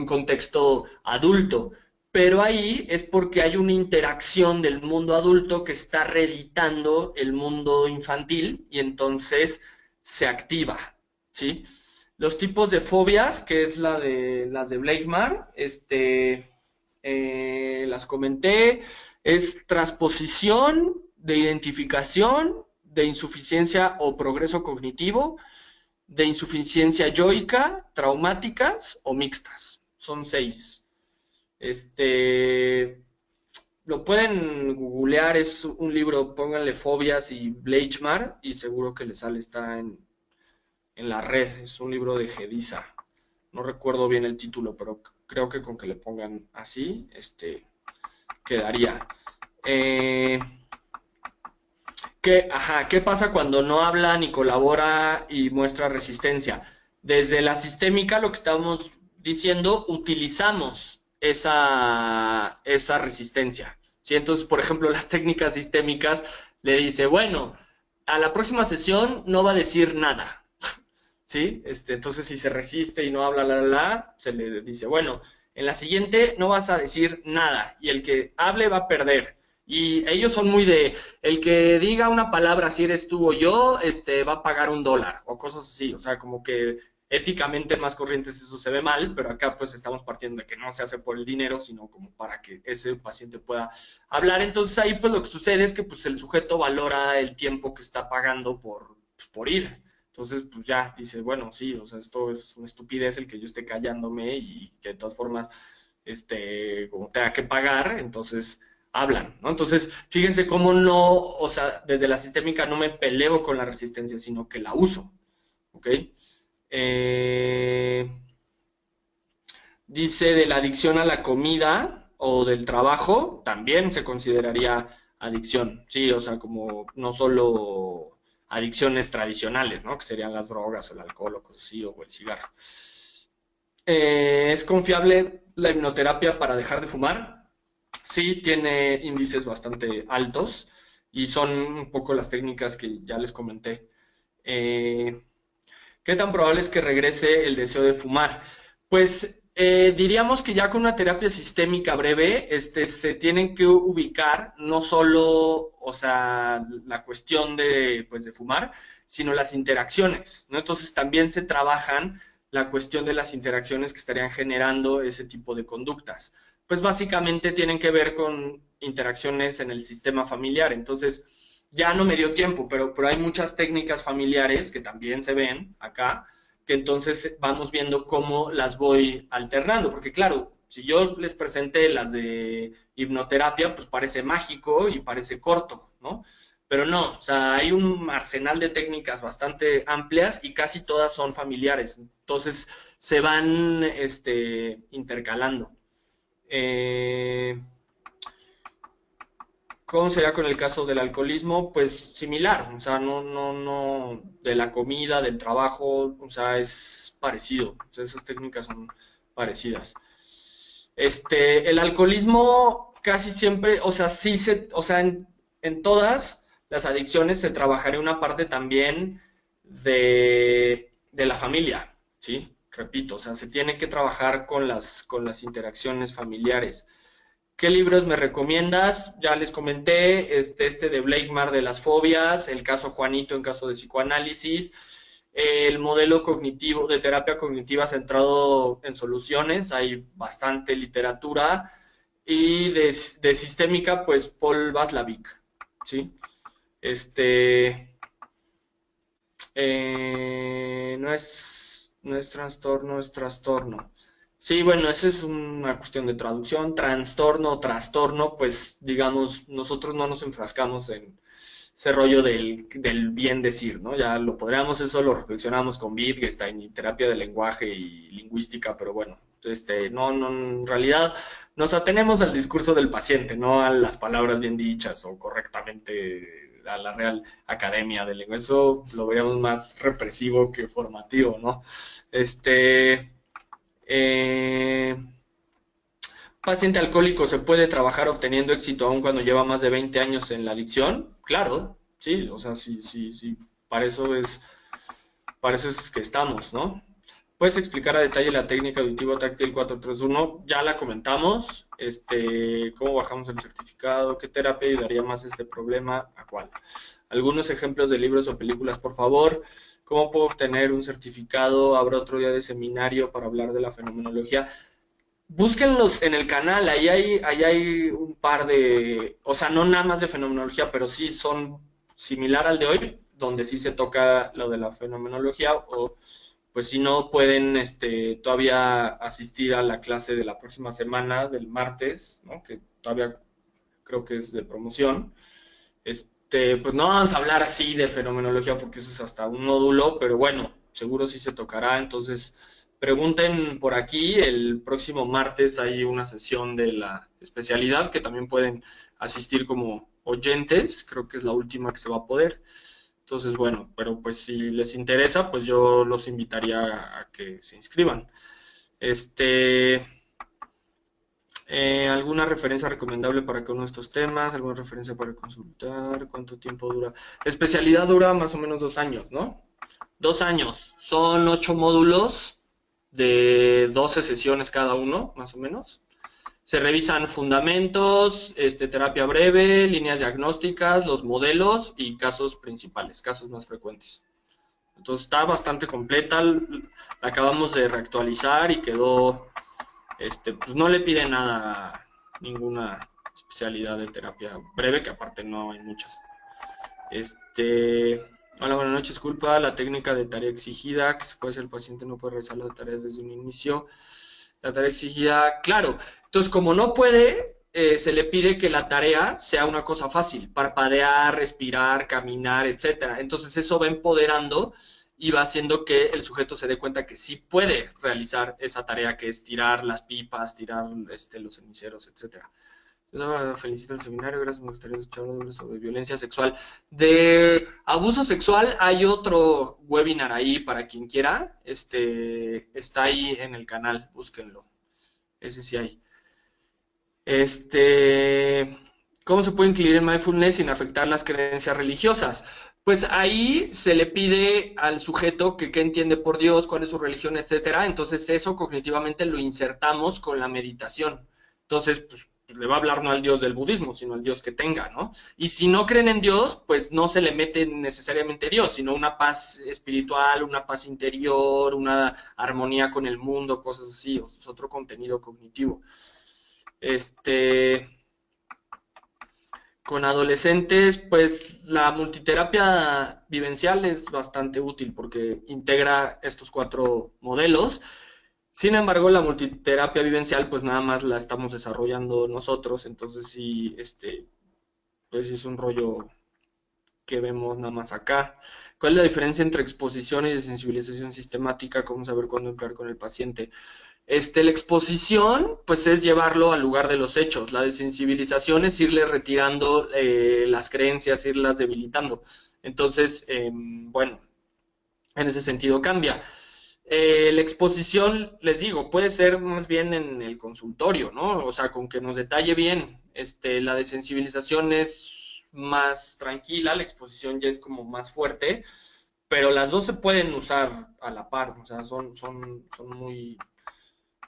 contexto adulto. Pero ahí es porque hay una interacción del mundo adulto que está reeditando el mundo infantil y entonces se activa, ¿sí? Los tipos de fobias, que es las de Blakemar, las comenté, es transposición, de identificación, de insuficiencia o progreso cognitivo, de insuficiencia yoica, traumáticas o mixtas. Son 6. Este, lo pueden googlear, es un libro, pónganle fobias y Bleichmar y seguro que les sale, está en la red, es un libro de Gedisa. No recuerdo bien el título, pero creo que con que le pongan así, quedaría. Eh, ¿Qué pasa cuando no habla ni colabora y muestra resistencia? Desde la sistémica, lo que estamos diciendo, utilizamos esa resistencia, ¿sí? Entonces, por ejemplo, las técnicas sistémicas le dice, bueno, a la próxima sesión no va a decir nada, ¿sí? Entonces, si se resiste y no habla, se le dice, bueno, en la siguiente no vas a decir nada y el que hable va a perder. Y ellos son muy de, el que diga una palabra, si eres tú o yo, va a pagar $1 o cosas así. O sea, como que éticamente más corrientes eso se ve mal, pero acá pues estamos partiendo de que no se hace por el dinero, sino como para que ese paciente pueda hablar. Entonces ahí pues lo que sucede es que pues el sujeto valora el tiempo que está pagando por ir. Entonces, pues ya dice, bueno, sí, o sea, esto es una estupidez el que yo esté callándome y que de todas formas, como tenga que pagar, entonces hablan, ¿no? Entonces, fíjense cómo no, o sea, desde la sistémica no me peleo con la resistencia, sino que la uso, ¿ok? Eh, Dice de la adicción a la comida o del trabajo, también se consideraría adicción, sí, o sea, como no solo adicciones tradicionales, ¿no? Que serían las drogas o el alcohol o cosas así, o el cigarro. ¿Es confiable la hipnoterapia para dejar de fumar? Sí, tiene índices bastante altos y son un poco las técnicas que ya les comenté. Eh, ¿Qué tan probable es que regrese el deseo de fumar? Pues diríamos que ya con una terapia sistémica breve, se tienen que ubicar no solo, o sea, la cuestión de, pues, de fumar, sino las interacciones, ¿no? Entonces también se trabajan la cuestión de las interacciones que estarían generando ese tipo de conductas. Pues básicamente tienen que ver con interacciones en el sistema familiar. Entonces, ya no me dio tiempo, pero hay muchas técnicas familiares que también se ven acá, que entonces vamos viendo cómo las voy alternando, porque claro, si yo les presenté las de hipnoterapia, pues parece mágico y parece corto, ¿no? Pero no, o sea, hay un arsenal de técnicas bastante amplias y casi todas son familiares, entonces se van intercalando. Eh, ¿Cómo sería con el caso del alcoholismo? Pues similar, o sea, no, de la comida, del trabajo, o sea, es parecido, o sea, esas técnicas son parecidas. El alcoholismo casi siempre, o sea, o sea, en todas las adicciones se trabajaría una parte también de la familia, ¿sí? Repito, o sea, se tiene que trabajar con las interacciones familiares. ¿Qué libros me recomiendas? Ya les comenté, de Blake Mar de las fobias, el caso Juanito en caso de psicoanálisis, el modelo cognitivo de terapia cognitiva centrado en soluciones, hay bastante literatura, y de sistémica, pues Paul Vaslavic, ¿sí? Este, no es trastorno, es trastorno. Sí, bueno, esa es una cuestión de traducción. Trastorno, trastorno, pues digamos, nosotros no nos enfrascamos en ese rollo del bien decir, ¿no? Ya lo podríamos, eso lo reflexionamos con Wittgenstein y terapia del lenguaje y lingüística, pero bueno, no, en realidad nos atenemos al discurso del paciente, no a las palabras bien dichas o correctamente a la real academia del lenguaje. Eso lo veríamos más represivo que formativo, ¿no? Este, eh, Paciente alcohólico se puede trabajar obteniendo éxito aún cuando lleva más de 20 años en la adicción. Claro, sí, o sea, sí, sí, sí, para eso es, para eso es que estamos, ¿no? ¿Puedes explicar a detalle la técnica auditivo táctil 431? Ya la comentamos. ¿Cómo bajamos el certificado? ¿Qué terapia ayudaría más a este problema? ¿A cuál? Algunos ejemplos de libros o películas, por favor. ¿Cómo puedo obtener un certificado? ¿Habrá otro día de seminario para hablar de la fenomenología? Búsquenlos en el canal, ahí hay un par de, o sea, no nada más de fenomenología, pero sí son similar al de hoy, donde sí se toca lo de la fenomenología, o pues si no pueden todavía asistir a la clase de la próxima semana, del martes, ¿no? Que todavía creo que es de promoción. Pues no vamos a hablar así de fenomenología porque eso es hasta un módulo, pero bueno, seguro sí se tocará. Entonces, pregunten por aquí. El próximo martes hay una sesión de la especialidad que también pueden asistir como oyentes. Creo que es la última que se va a poder. Entonces, bueno, pero pues si les interesa, pues yo los invitaría a que se inscriban. Este, ¿Alguna referencia recomendable para cada uno de estos temas? ¿Alguna referencia para consultar? ¿Cuánto tiempo dura? La especialidad dura más o menos 2 años, ¿no? 2 años. Son 8 módulos de 12 sesiones cada uno, más o menos. Se revisan fundamentos, terapia breve, líneas diagnósticas, los modelos y casos principales, casos más frecuentes. Entonces está bastante completa, la acabamos de reactualizar y quedó, pues no le pide nada, ninguna especialidad de terapia breve, que aparte no hay muchas. Hola, buenas noches, disculpa, la técnica de tarea exigida, que se puede hacer el paciente no puede realizar las tareas desde un inicio. La tarea exigida, claro, entonces como no puede, se le pide que la tarea sea una cosa fácil, parpadear, respirar, caminar, etcétera. Entonces eso va empoderando y va haciendo que el sujeto se dé cuenta que sí puede realizar esa tarea que es tirar las pipas, tirar los ceniceros, etcétera. Felicito el seminario, gracias, me gustaría escuchar sobre violencia sexual. De abuso sexual hay otro webinar ahí para quien quiera, está ahí en el canal, búsquenlo, ese sí hay. Este, ¿Cómo se puede incluir en mindfulness sin afectar las creencias religiosas? Pues ahí se le pide al sujeto que qué entiende por Dios, cuál es su religión, etcétera. Entonces eso cognitivamente lo insertamos con la meditación. Entonces, pues le va a hablar no al Dios del budismo, sino al Dios que tenga, ¿no? Y si no creen en Dios, pues no se le mete necesariamente Dios, sino una paz espiritual, una paz interior, una armonía con el mundo, cosas así, o es otro contenido cognitivo. Este, con adolescentes, pues la multiterapia vivencial es bastante útil porque integra estos cuatro modelos. Sin embargo, la multiterapia vivencial, pues nada más la estamos desarrollando nosotros, entonces sí, pues es un rollo que vemos nada más acá. ¿Cuál es la diferencia entre exposición y desensibilización sistemática? ¿Cómo saber cuándo emplear con el paciente? La exposición, pues es llevarlo al lugar de los hechos. La desensibilización es irle retirando las creencias, irlas debilitando. Entonces, bueno, en ese sentido cambia. La exposición, les digo, puede ser más bien en el consultorio, ¿no? O sea, con que nos detalle bien. La desensibilización es más tranquila, la exposición ya es como más fuerte, pero las dos se pueden usar a la par, o sea, son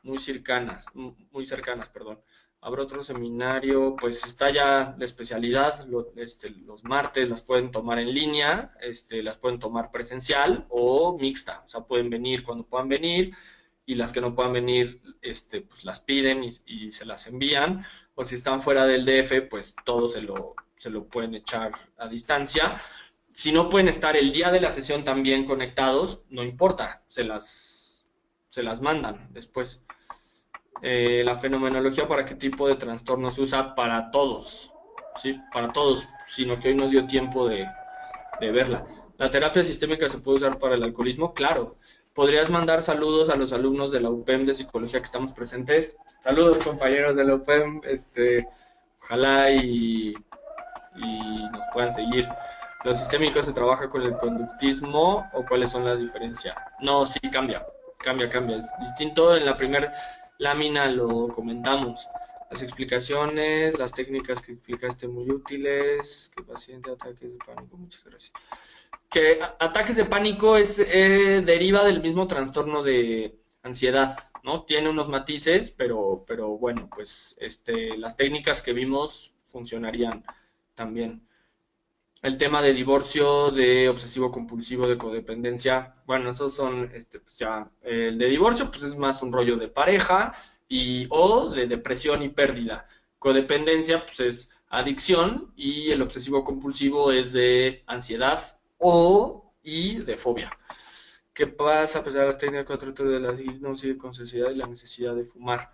muy cercanas, perdón. Habrá otro seminario, pues está ya la especialidad, los martes las pueden tomar en línea, las pueden tomar presencial o mixta, o sea, pueden venir cuando puedan venir y las que no puedan venir, pues las piden y se las envían, o si están fuera del DF, pues todo se lo pueden echar a distancia. Si no pueden estar el día de la sesión también conectados, no importa, se las mandan después. La fenomenología para qué tipo de trastorno se usa para todos, ¿sí? Para todos, sino que hoy no dio tiempo de verla. ¿La terapia sistémica se puede usar para el alcoholismo? Claro. ¿Podrías mandar saludos a los alumnos de la UPEM de psicología que estamos presentes? Saludos, compañeros de la UPEM. Ojalá y nos puedan seguir. ¿Los sistémicos se trabaja con el conductismo o cuáles son las diferencias? No, sí, cambia. Es distinto. En la primera lámina lo comentamos. Las explicaciones, las técnicas que explicaste muy útiles. Que paciente, ataques de pánico, muchas gracias. Que ataques de pánico deriva del mismo trastorno de ansiedad, ¿no? Tiene unos matices, pero bueno, pues las técnicas que vimos funcionarían también. El tema de divorcio, de obsesivo compulsivo, de codependencia, bueno, esos son, pues ya, el de divorcio, pues es más un rollo de pareja o de depresión y pérdida. Codependencia, pues es adicción y el obsesivo compulsivo es de ansiedad y de fobia. ¿Qué pasa a pesar de las técnicas 4 de la hipnosis con necesidad y la necesidad de fumar?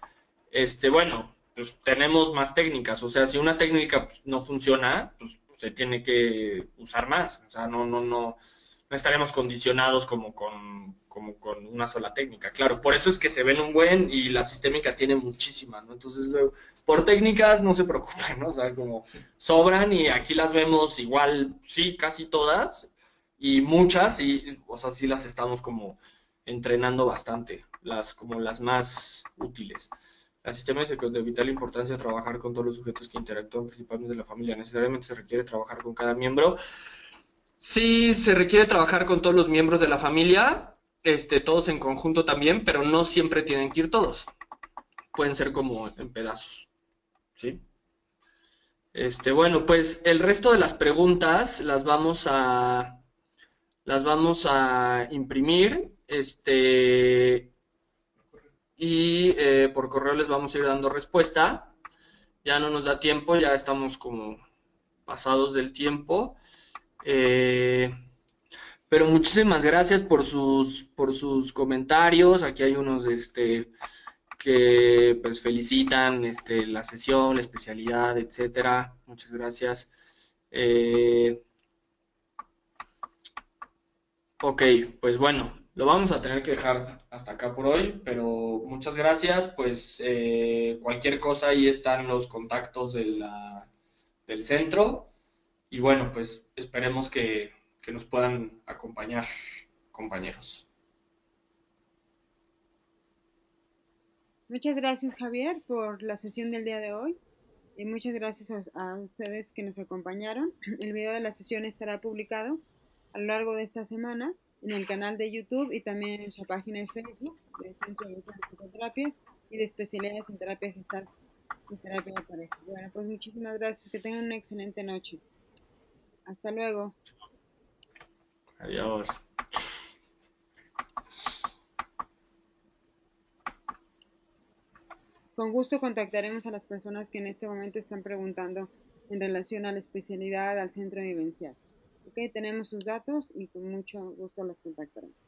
Bueno, pues tenemos más técnicas, o sea, si una técnica pues, no funciona, pues se tiene que usar más, o sea, no estaremos condicionados como con una sola técnica, claro, por eso es que se ven un buen y la sistémica tiene muchísimas, ¿no? Entonces, luego, por técnicas no se preocupen, ¿no? O sea, como sobran y aquí las vemos igual, sí, casi todas y muchas, y, o sea, sí las estamos como entrenando bastante, como las más útiles. El sistema es de vital importancia trabajar con todos los sujetos que interactúan principalmente de la familia. ¿Necesariamente se requiere trabajar con cada miembro? Sí, se requiere trabajar con todos los miembros de la familia, todos en conjunto también, pero no siempre tienen que ir todos. Pueden ser como en pedazos, ¿sí? Bueno, pues el resto de las preguntas las vamos a imprimir, y por correo les vamos a ir dando respuesta. Ya no nos da tiempo, ya estamos como pasados del tiempo. Eh, pero muchísimas gracias por sus comentarios. Aquí hay unos que pues felicitan la sesión, la especialidad, etcétera. Muchas gracias. Eh, ok, pues bueno, lo vamos a tener que dejar hasta acá por hoy, pero muchas gracias. Pues cualquier cosa, ahí están los contactos del centro. Y bueno, pues esperemos que nos puedan acompañar, compañeros. Muchas gracias, Javier, por la sesión del día de hoy. Y muchas gracias a ustedes que nos acompañaron. El video de la sesión estará publicado a lo largo de esta semana en el canal de YouTube y también en nuestra página de Facebook de Centro de Psicoterapias y de especialidades en terapia gestal y terapia de pareja. Bueno, pues muchísimas gracias. Que tengan una excelente noche. Hasta luego. Adiós. Con gusto contactaremos a las personas que en este momento están preguntando en relación a la especialidad, al centro vivencial. Ok, tenemos sus datos y con mucho gusto las contactaremos.